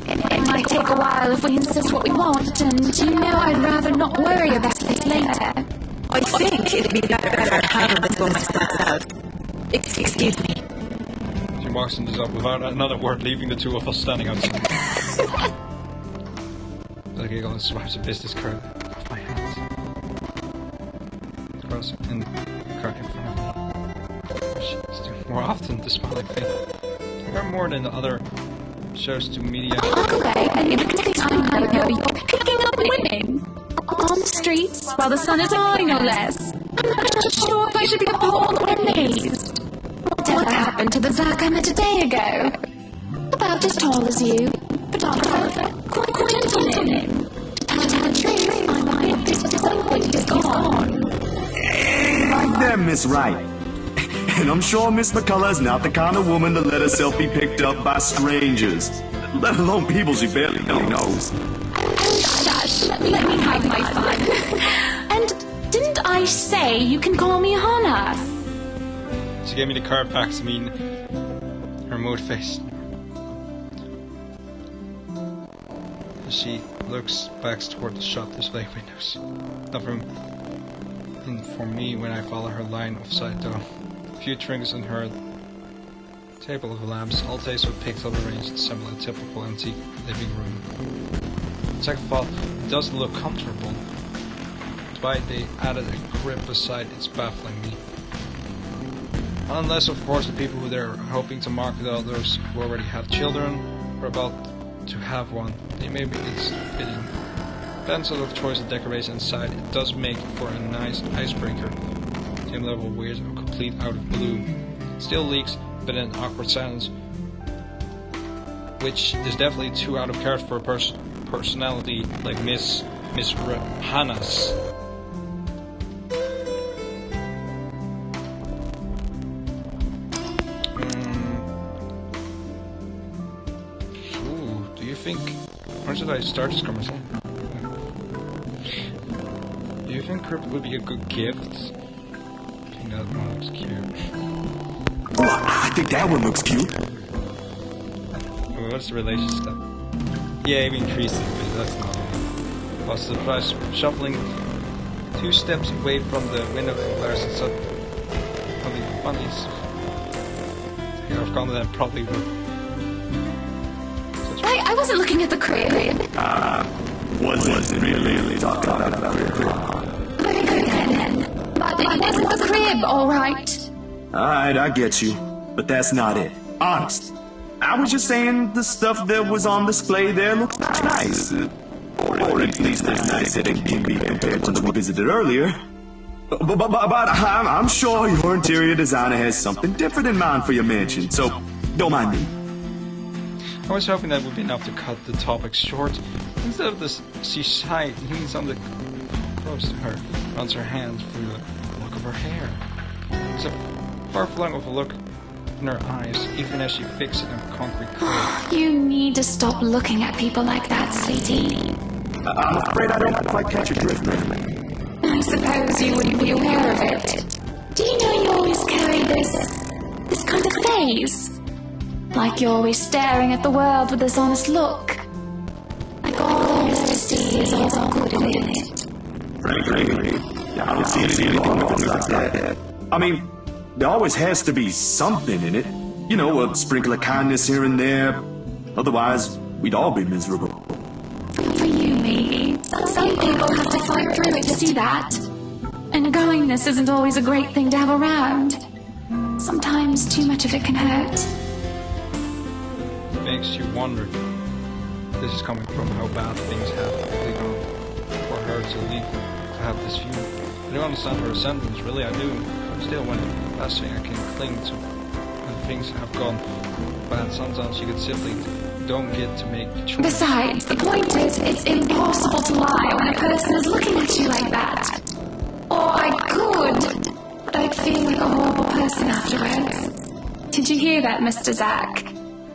It might take a while if we insist what we want, and you know I'd rather not worry about it later. I think it'd be better if I handle this one myself out. Excuse me. She walks into the shop without another word, leaving the two of us standing outside. The giggle and swipes a business card off my hands. Across in the card in front of me. She's doing more often the smiling thing. There are more than the other shows to media. Okay, and in the next time I know you're picking up winning. On the streets, while the sun is high, no less. I'm not sure if I should be appalled or amazed. Whatever happened to the Zach I met a day ago? About as tall as you. Photographer, quite gentleman. To tell the truth, I might be a bit disappointed he's gone. Like them, Miss Wright. And I'm sure Miss McCullough's not the kind of woman to let herself be picked up by strangers, let alone people she barely knows. Shush, let me have my fun. And didn't I say you can call me Hannah? She gave me the card back to mean her mood face. As she looks back toward the shop display windows. Not room in for me when I follow her line of sight though. A few trinkets on her table of lamps, all tasteful pixel arranged to resemble a typical antique living room. Second thought, it doesn't look comfortable. Despite they added a crib beside, it's baffling me. Unless, of course, the people who they're hoping to market out those who already have children or about to have one. They maybe it's fitting. Pencil of choice and decoration inside, it does make for a nice icebreaker. Same level of weird or complete out of blue. Still leaks, but in awkward silence, which is definitely too out of character for a personality like Miss Hannah's. Ooh, do you think? Where should I start this conversation? Do you think crypt would be a good gift? I think that one looks cute. Oh, I think that one looks cute. What's the relationship? Yeah, even increasing, but that's not it. Was surprised, shuffling 2 steps away from the window and glares and said, probably funnies. Here I've gone then probably would. I wasn't looking at the crib. Wasn't really talking about your crib. Very good then. But it wasn't the crib, alright. Alright, I get you. But that's not it. Honest. I was just saying the stuff that was on display there looks nice. Or at least as nice as it can be compared to the one we visited earlier. But I'm sure your interior designer has something different in mind for your mansion, so don't mind me. I was hoping that would be enough to cut the topic short. Instead of this, she sighed, leans on the close to her, runs her hands through the look of her hair. There's a far-flung of a look in her eyes, even as she fixed it in a concrete curve. You need to stop looking at people like that, sweetie. I'm afraid I don't quite catch your drift, man. I suppose you wouldn't be aware of it. Do you know you always carry this kind of phase? Like you're always staring at the world with this honest look. Like all there is to see is all good in it. Frankly, I don't see anything wrong with things like that. I mean, there always has to be something in it. You know, a sprinkle of kindness here and there. Otherwise, we'd all be miserable. For you, maybe. Some people have to fight through it to see that. And kindness isn't always a great thing to have around. Sometimes too much of it can hurt. It makes you wonder. This is coming from how bad things have really gone for her to leave to have this view. I don't understand her sentence, really I do. Still, when last thing I can cling to when things have gone bad, sometimes you could simply don't get to make the choice. Besides, the point is, it's impossible to lie when a person is looking at you like that. Or I could, but I'd feel like a horrible person afterwards. Did you hear that, Mr. Zach?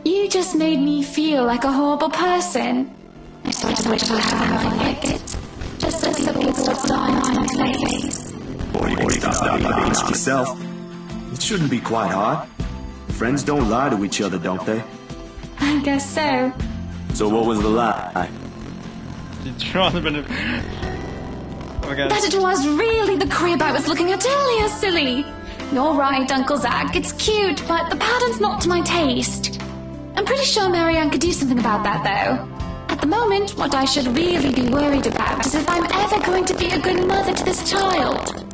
You just made me feel like a horrible person. I sort of wish I had nothing like it. Just as the people would sign on my face. Or you can stop against yourself. It shouldn't be quite hard. Friends don't lie to each other, don't they? I guess so. So what was the lie? That it was really the crib I was looking at earlier, silly. You're right, Uncle Zach. It's cute, but the pattern's not to my taste. I'm pretty sure Marianne could do something about that, though. At the moment, what I should really be worried about is if I'm ever going to be a good mother to this child.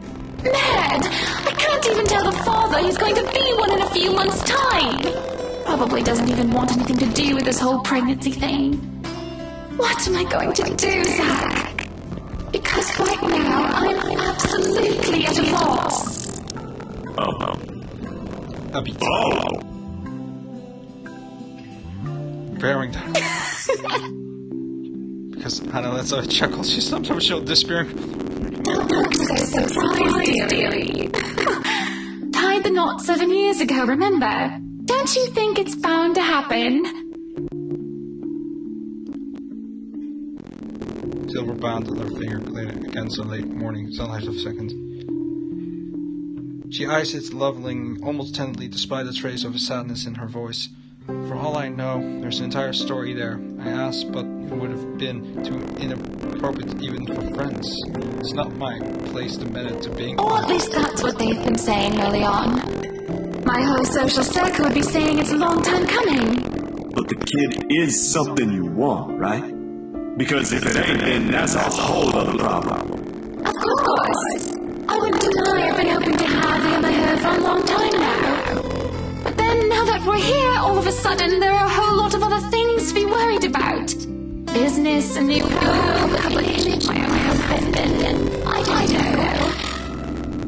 Mad! I can't even tell the father he's going to be one in a few months' time. Probably doesn't even want anything to do with this whole pregnancy thing. What am I going to do, Zach? Because right now, I'm absolutely at a loss. Bearing down. Because Hannah lets out a chuckle. Sometimes she'll disappear. Don't look so surprised, dearie. Tied the knot 7 years ago, remember? Don't you think it's bound to happen? Silver band on her finger played against the late morning sunlight of seconds. She eyes it, leveling almost tenderly despite a trace of sadness in her voice. For all I know, there's an entire story there. I asked, but it would have been too inappropriate even for friends. It's not my place to admit it to being... Or at least that's what they've been saying early on. My whole social circle would be saying it's a long time coming. But the kid is something you want, right? Because if it ain't, then that's a whole other problem. Of course. I wouldn't deny I've been hoping to have him or her for a long time now. But then, now that we're here, all of a sudden, there are a whole lot of other things to be worried about. Business, a new public image, my husband, and I don't know.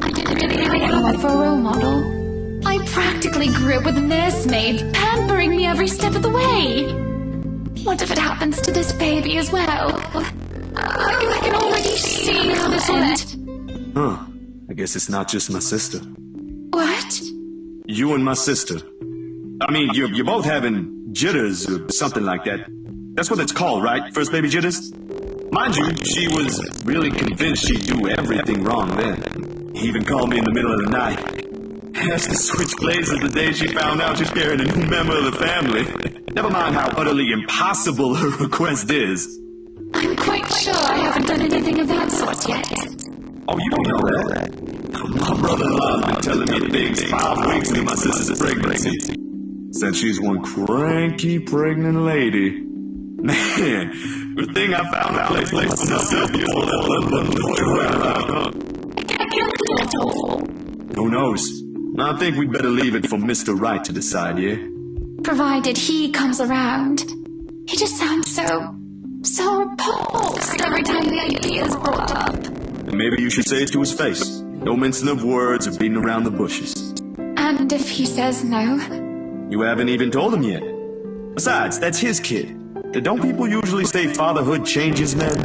I didn't really have anyone for a role model. I practically grew up with nursemaids pampering me every step of the way. What if it happens to this baby as well? I can already see how this went. Huh. I guess it's not just my sister. What? You and my sister. I mean, you're both having jitters or something like that. That's what it's called, right? First baby jitters? Mind you, she was really convinced she'd do everything wrong then. He even called me in the middle of the night. Has to switch places the day she found out she's carrying a new member of the family. Never mind how utterly impossible her request is. I'm quite sure I haven't done anything of that sort yet. Oh, you don't know that? My brother-in-law's been telling me things 5 weeks into my sister's pregnancy. Said she's one cranky pregnant lady. Man, good thing I found a place for myself before that blood button. I can't get it at all. Who knows? I think we'd better leave it for Mr. Wright to decide here. Provided he comes around. He just sounds so repulsed every time the idea is brought up. And maybe you should say it to his face. No mincing of words or beating around the bushes. And if he says no? You haven't even told him yet. Besides, that's his kid. Don't people usually say fatherhood changes men?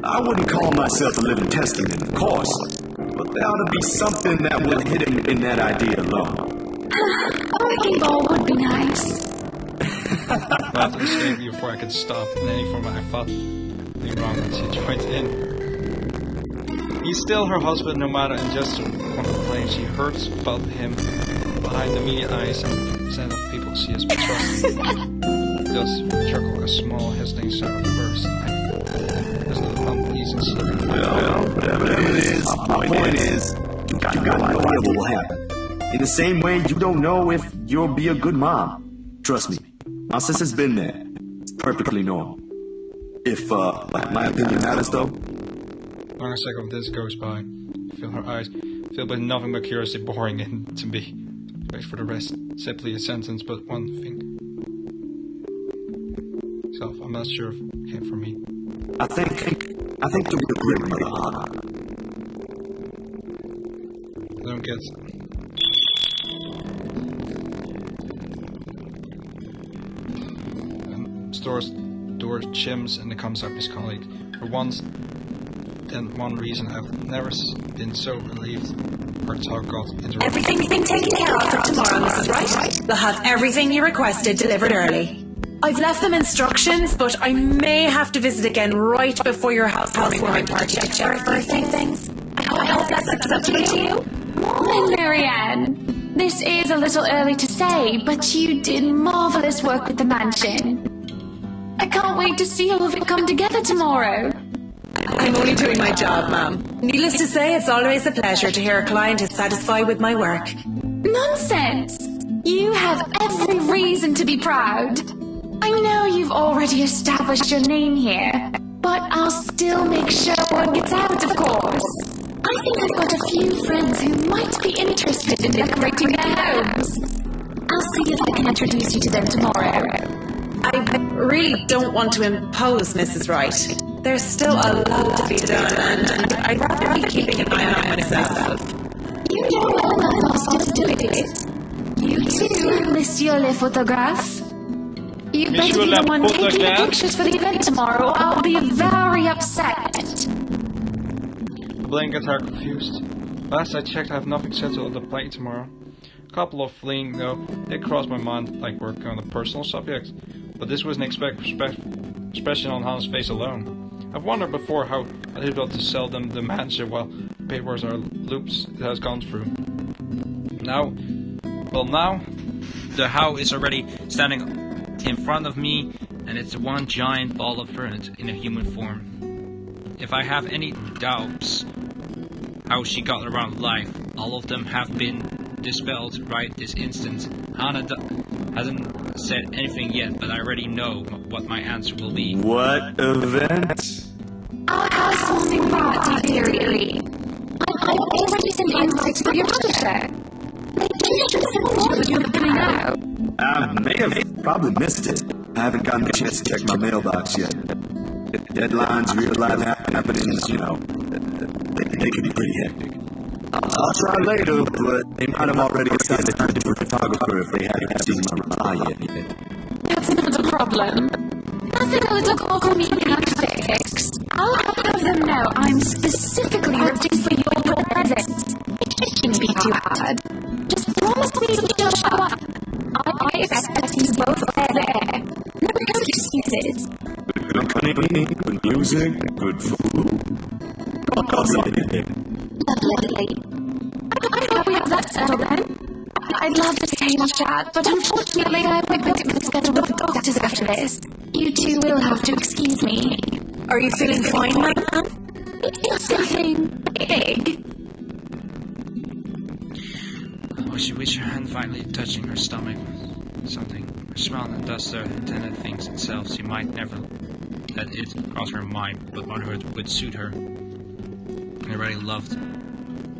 I wouldn't call myself a living testament, of course. But there ought to be something that will hit him in that idea alone. A wrecking ball would be nice. I have to escape before I could stop in any form. I felt something wrong when she joined in. He's still her husband, no matter, and just one complaint. She hurts, felt him behind the media eyes and percent of people she has been trusting. Does chuckle a small hissing sound first. There's no uneasy slip. Well, whatever it is, my point is, you got no idea what will happen. In the same way, you don't know if you'll be a good mom. Trust me, my sister's been there. It's perfectly normal. If, my opinion matters, though. Long a second of this goes by. Feel her eyes, filled with nothing but curiosity, boring it to be. Wait for the rest. Simply a sentence, but one thing. I'm not sure if it came from me. I think you'll be a great mother. I don't get. Store's door chims and it comes up his colleague. For once, and one reason I've never been so relieved. Our talk got interrupted. Everything's been taken care of for tomorrow, Mrs. Wright. They'll have everything you requested delivered early. I've left them instructions, but I may have to visit again right before your housewarming party. Check for a few things. I hope that's acceptable to you. Well, Marianne, this is a little early to say, but you did marvelous work with the mansion. I can't wait to see all of it come together tomorrow. I'm only doing my job, ma'am. Needless to say, it's always a pleasure to hear a client is satisfied with my work. Nonsense! You have every reason to be proud. I know you've already established your name here, but I'll still make sure word gets out, of course. I think I've got a few friends who might be interested in decorating their homes. I'll see if I can introduce you to them tomorrow. I really don't want to impose, Mrs. Wright. There's still a lot to be done, and I'd rather be keeping an eye on myself. You know well enough I'll still do it. You too, Monsieur Le Photographe. You better be the one taking the pictures for the event tomorrow. I'll be very upset. I blink at her confused. Last I checked, I have nothing settled on the plate tomorrow. A couple of fleeing, though, did cross my mind, like working on a personal subject. But this wasn't expected, especially on Hans' face alone. I've wondered before how I'd be able to sell them the mansion while papers are loops it has gone through. Now, the how is already standing in front of me, and it's one giant ball of furniture in a human form. If I have any doubts how she got around life, all of them have been dispelled right this instant. Hannah hasn't said anything yet, but I already know what my answer will be. What event? Our housewarming party, dearie. I've already sent invites for your publisher. I may have probably missed it. I haven't gotten a chance to check my mailbox yet. Deadlines, real life happenings, you know, they can be pretty hectic. I'll try later, but they might have already assigned a different photographer if they haven't seen my reply yet. That's not a problem. Nothing a little call from me can't fix. I'll have them know I'm specifically looking for your presence. It shouldn't be too hard. Just promise me you'll show up. I expect you both there. No excuses. Good company, good music, good food. Lovely. I hope we have that settled then. I'd love to stay and chat, but unfortunately I have my appointment scheduled with the doctors after this. You two will have to excuse me. Are you feeling fine, ma'am? It's nothing big. Oh, she reached her hand finally touching her stomach. Something. Her smile and does the intended things itself. She might never let it cross her mind, but motherhood would suit her. And already loved,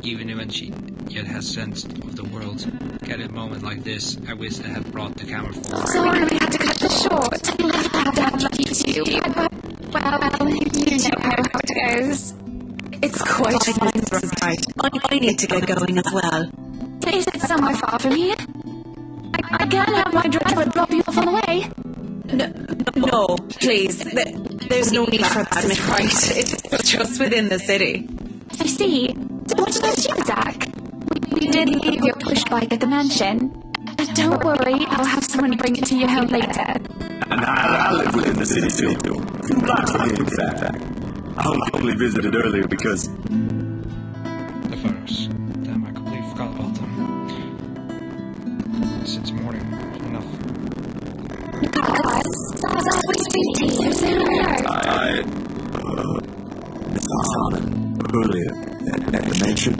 even when she yet has sense of the world. At a moment like this, I wish I had brought the camera forward. Sorry we had to cut this short. I love to have lucky too. But, well, you know how it goes. It's quite fine, right? I need to get going as well. Is it somewhere far from here? I can have my driver drop you off on the way. No, please. There's no need for that, Miss Wright. It's just within the city. I see. What about you, Zach? We did leave your push bike at the mansion. But don't worry, I'll have someone bring it to your home later. And I live within the city too. A few blocks from here, in fact. I only visited earlier because... The photos. Damn, I completely forgot about them. Since morning. Enough. Miss Hana, earlier at the mansion.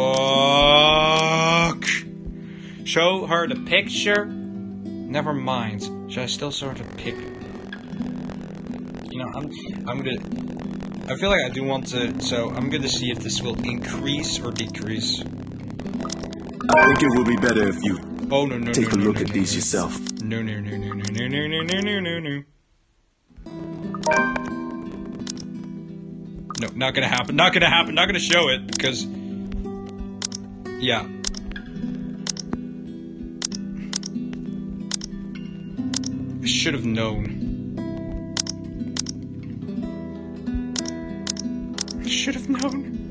Fuck. Show her the picture? Never mind. Should I still sort of pick? You know, I'm gonna... I feel like I do want to... So, I'm gonna see if this will increase or decrease. I think it will be better if you take a look at these yourself. No. No, not gonna happen. Not gonna happen. Not gonna show it because, yeah. I should have known. I should have known.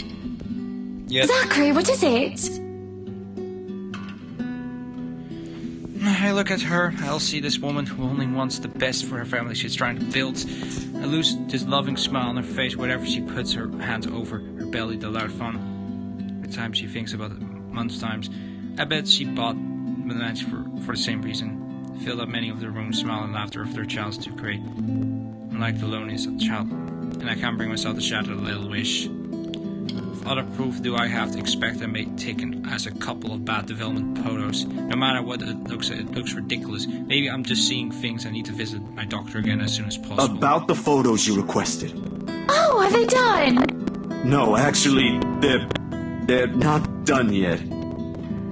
Yes. Zachary, what is it? I look at her, I'll see this woman who only wants the best for her family she's trying to build. I lose this loving smile on her face whenever she puts her hands over her belly to loud fun. Every time she thinks about it, months times, I bet she bought the match for the same reason. Fill up many of the rooms, smile and laughter if their child's too great. Unlike the loneliness of the child, and I can't bring myself to shatter the little wish. What other proof do I have to expect I may taken as a couple of bad development photos? No matter what it looks ridiculous. Maybe I'm just seeing things I need to visit my doctor again as soon as possible. About the photos you requested. Oh, are they done? No, actually, they're not done yet.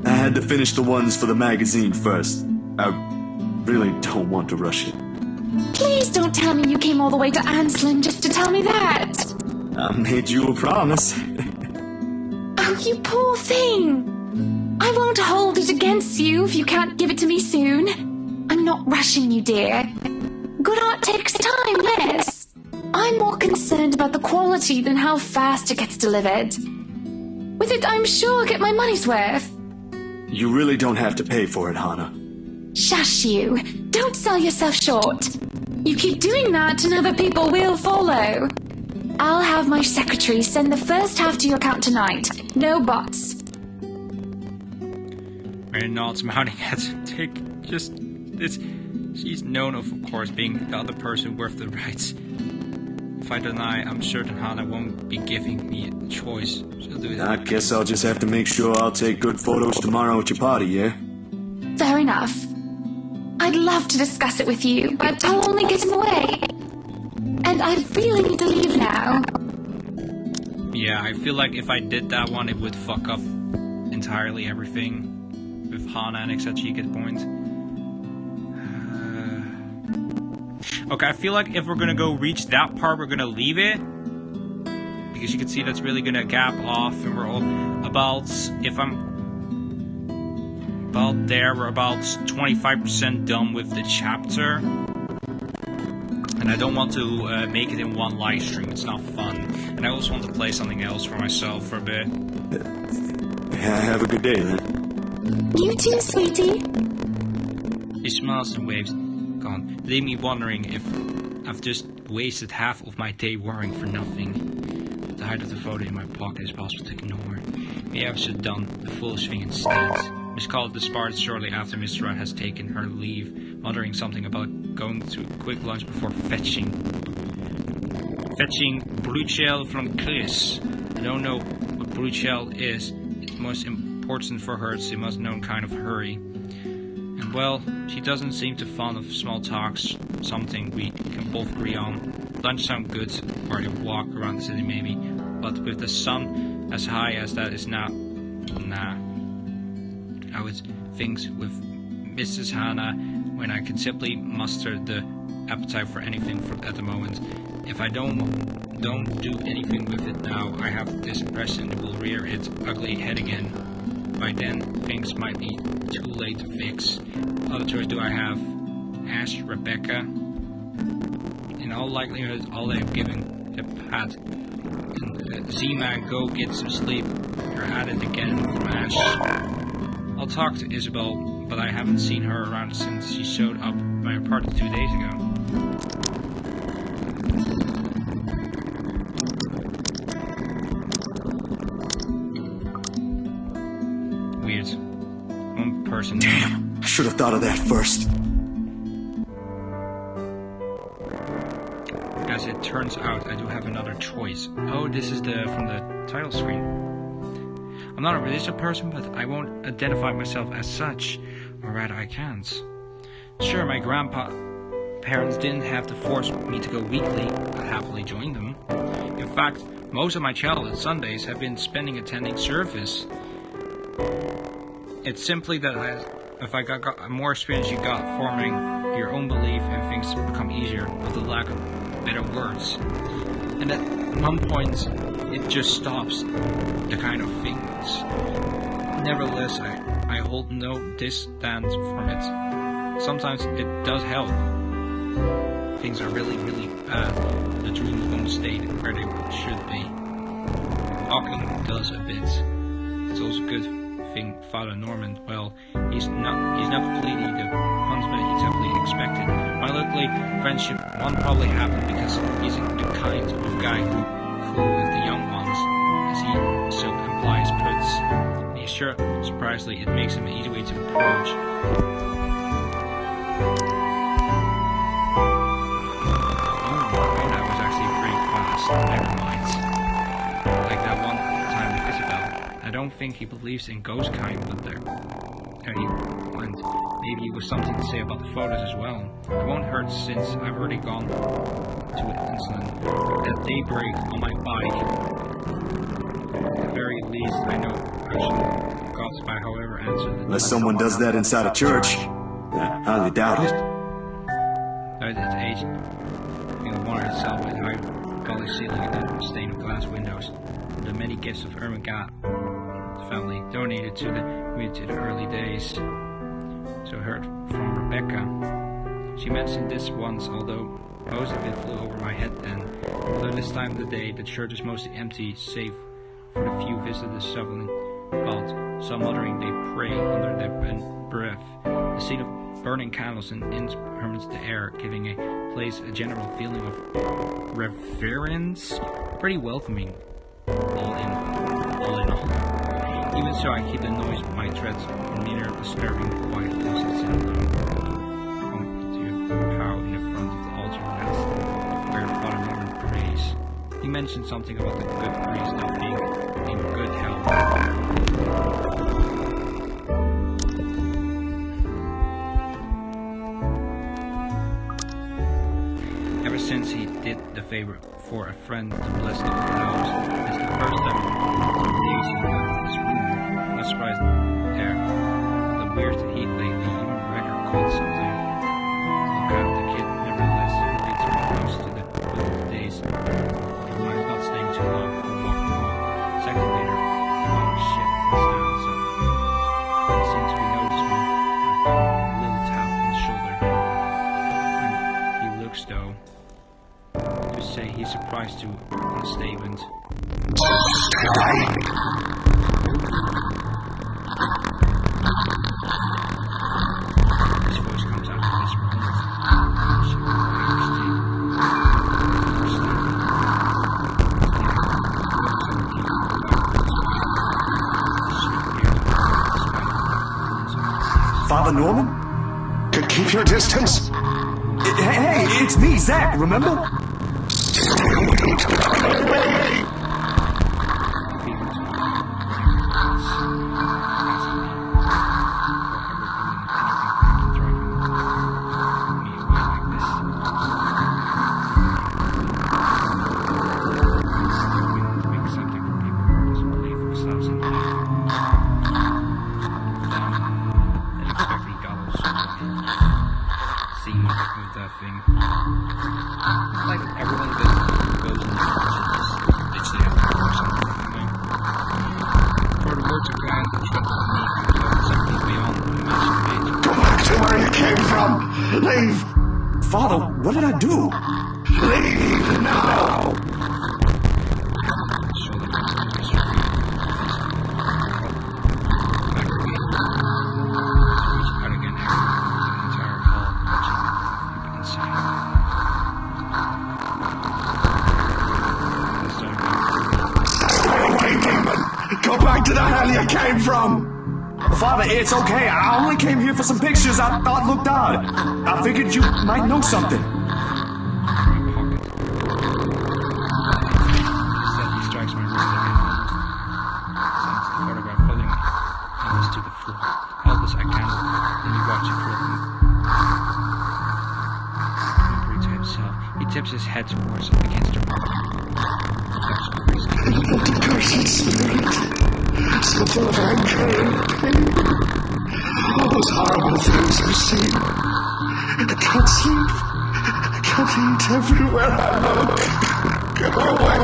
I had to finish the ones for the magazine first. I really don't want to rush it. Please don't tell me you came all the way to Anslem just to tell me that. I made you a promise. Oh, you poor thing. I won't hold it against you if you can't give it to me soon. I'm not rushing you, dear. Good art takes time, yes. I'm more concerned about the quality than how fast it gets delivered. With it, I'm sure I'll get my money's worth. You really don't have to pay for it, Hana. Shush you. Don't sell yourself short. You keep doing that and other people will follow. I'll have my secretary send the first half to your account tonight. No bots. Mary nods, mounting at Dick. Just this. She's known of course, being the other person worth the rights. If I deny, I'm certain Hana won't be giving me a choice. She'll do it. I guess I'll just have to make sure I'll take good photos tomorrow at your party, yeah? Fair enough. I'd love to discuss it with you, but I'll only get him away. And I really need to leave now. Yeah, I feel like if I did that one, it would fuck up entirely everything with Hana and etc. You get the point. Okay, I feel like if we're gonna go reach that part, we're gonna leave it. Because you can see that's really gonna gap off, and we're all about, if I'm about there, we're about 25% done with the chapter. And I don't want to make it in one live stream, it's not fun. And I also want to play something else for myself for a bit. Yeah, have a good day then. You too, sweetie. He smiles and waves. Gone. Leave me wondering if I've just wasted half of my day worrying for nothing. The height of the photo in my pocket is possible to ignore. Maybe I should have done the foolish thing instead. Miss Call departed shortly after Miss Wright has taken her leave, muttering something about going to a quick lunch before fetching Bruchel from Chris. I don't know what Bruchel is. It's most important for her. She must know kind of hurry. And well, she doesn't seem too fond of small talks. Something we can both agree on. lunch sound good, or a walk around the city maybe, but with the sun as high as that is now, nah. I would think with Mrs. Hannah when I can simply muster the appetite for anything at the moment. If I don't do anything with it now, I have this impression it will rear its ugly head again. By then, things might be too late to fix. Other choice do I have? Ash, Rebecca? In all likelihood, all they have given the pat. And Z-Man, go get some sleep. You're at it again from Ash. I'll talk to Isabel, but I haven't seen her around since she showed up at my apartment 2 days ago. Weird. One person. Damn, I should have thought of that first. As it turns out, I do have another choice. Oh, this is from the title screen. I'm not a religious person, but I won't identify myself as such. Or rather, I can't. Sure, my grandparents didn't have to force me to go weekly. I happily joined them. In fact, most of my childhood Sundays have been spending attending service. It's simply that if I got more experience you got forming your own belief and things become easier with the lack of better words. And at one point, it just stops the kind of things. Nevertheless, I hold no distance from it. Sometimes it does help. Things are really, really bad. The dreams won't stay where they should be. Talking does a bit. It's also a good thing Father Norman, well, he's not completely the huntsman he typically expected. My luckily friendship won't probably happen because he's the kind of guy who cool with the young ones, as he so implies puts. And he's sure, surprisingly, it makes him an easy way to approach. That was actually pretty fast. Never mind. Like that one time with Isabel. I don't think he believes in ghost kind, but there he went. Maybe it was something to say about the photos as well. It won't hurt since I've already gone to an incident at daybreak on my bike. At the very least, I know I should got by however answer. Unless someone does that inside a church, I highly doubt it. At its age, being wondered itself with high polished ceiling and the stained of glass windows. The many gifts of Ermengarde family donated to the early days. So I heard from Rebecca. She mentioned this once, although most of it flew over my head then. Although this time of the day, the church is mostly empty, save for the few visitors shoveling about. Some muttering they pray under their breath. The scene of burning candles and incense the air, giving a place a general feeling of reverence. Pretty welcoming. All in all. Even so, I keep the noise of my treads from near disturbing quiet places in alone. To how in the front of the altar rest, where Father Norman prays. He mentioned something about the good priest not being in good health. Ever since he did the favor for a friend to bless the house, it's the first time he left this room. Not surprised there. The weird heat lately, even Rebecca caught something. Look out, the kid nevertheless leads me close to the foot of the days. Your mind's not staying too long for walking off. Second later, the long shift stands up. It seems to be noticed me. I've got a little tap on the shoulder. And he looks though. To say he's surprised to the statement. His voice comes out of this room. Father Norman? Keep your distance. Hey, it's me, Zach, remember? with that thing. Like everyone goes in the ditch they have to or something. Anyway. For the words of God, something beyond imagination. Go back to where you came from! Leave! Father, what did I do? Leave now! Shoulder next to his feet. Back away. Reach out again, the entire hall, watching him inside. Stay away, demon! Go back to the hell you came from! Father, it's okay. I only came here for some pictures I thought looked odd. I figured you might know something. Instead, he strikes my wrist again. Sends the photograph following me. Helpless to the floor. Helpless I can. And we watch it closely. Whimpering to himself, he tips his head towards against the rock. The cursed spirit, so full of anger and pain. All those horrible things I've seen. I can't sleep. I can't eat everywhere I look. Go away.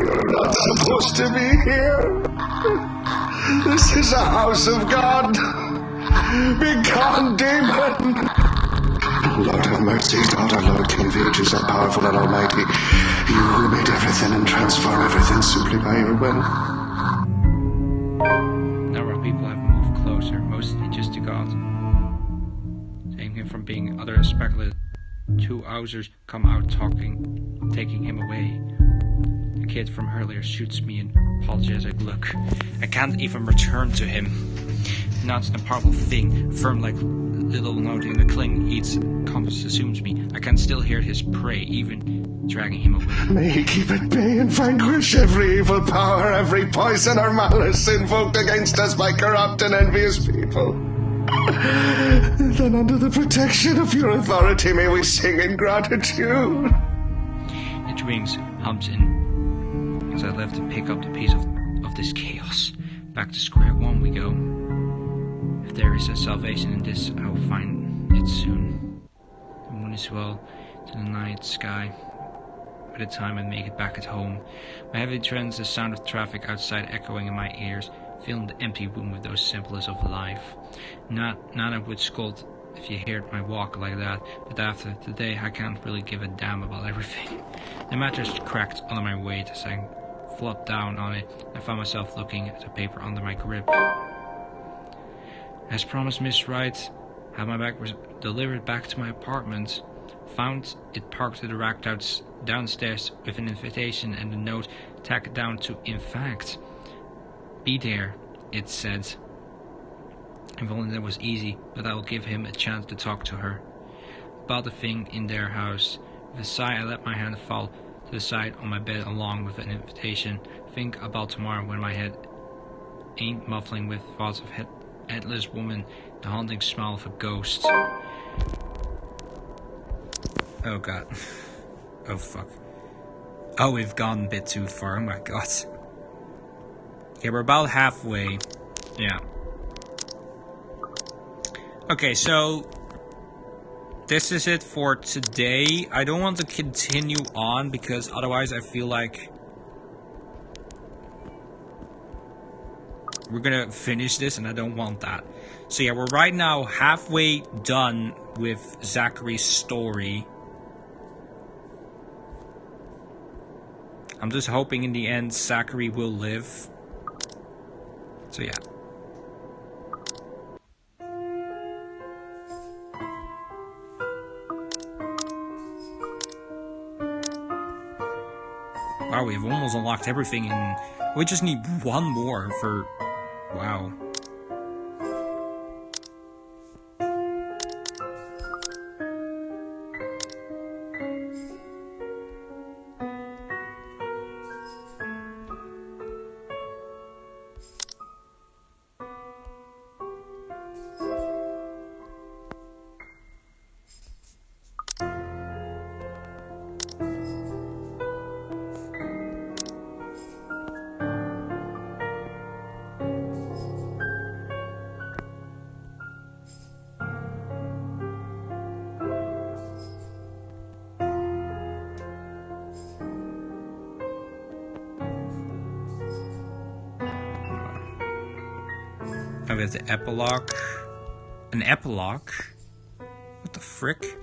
You're not supposed to be here. This is a house of God. Be gone, demon. Lord have mercy, God our Lord, King of ages, all powerful and almighty, you who made everything and transform everything simply by your will. Now our people have moved closer, mostly just to God. Saving him from being other speculated. 2 Ausers come out talking, taking him away. The kid from earlier shoots me an apologetic look. I can't even return to him. Now it's an powerful thing, firm like little note in the cling eats consumes me. I can still hear his prey, even dragging him away. May he keep at bay and vanquish every evil power, every poison or malice invoked against us by corrupt and envious people. Then under the protection of your authority may we sing in gratitude. It rings, hums in, as I left to pick up the piece of this chaos. Back to square one we go. If there is a salvation in this, I will find it soon. The moon is well to the night sky. By the time I make it back at home, my heavy treads, the sound of traffic outside echoing in my ears, filling the empty room with those symbols of life. Nana would scold if you heard my walk like that, but after today I can't really give a damn about everything. The mattress cracked under my weight as I flopped down on it. I found myself looking at the paper under my grip. As promised, Miss Wright had my bag delivered back to my apartment. Found it parked to the rack downstairs with an invitation and a note tacked down to, in fact, be there, it said. If only that was easy, but I will give him a chance to talk to her. About the thing in their house. With a sigh, I let my hand fall to the side on my bed along with an invitation. Think about tomorrow when my head ain't muffling with thoughts of headless woman, the haunting smell of a ghost. Oh god. Oh fuck. Oh, we've gone a bit too far, oh my god. Okay, we're about halfway. Yeah. Okay, so this is it for today. I don't want to continue on because otherwise I feel like we're gonna finish this and I don't want that. So yeah, we're right now halfway done with Zachary's story. I'm just hoping in the end Zachary will live. So yeah. Wow, we've almost unlocked everything and we just need one more for... Wow. we have the epilogue. An epilogue? What the frick?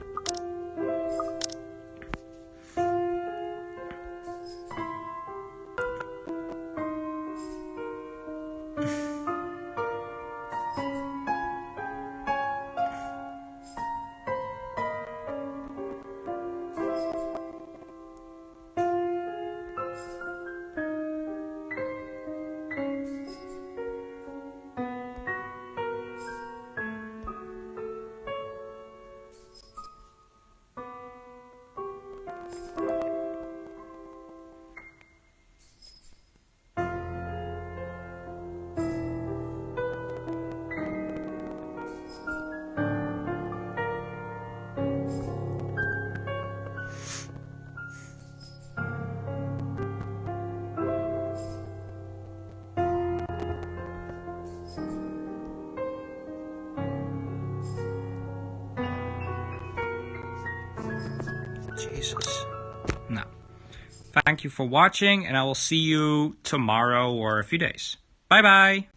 Jesus. No. Thank you for watching, and I will see you tomorrow or a few days. Bye bye!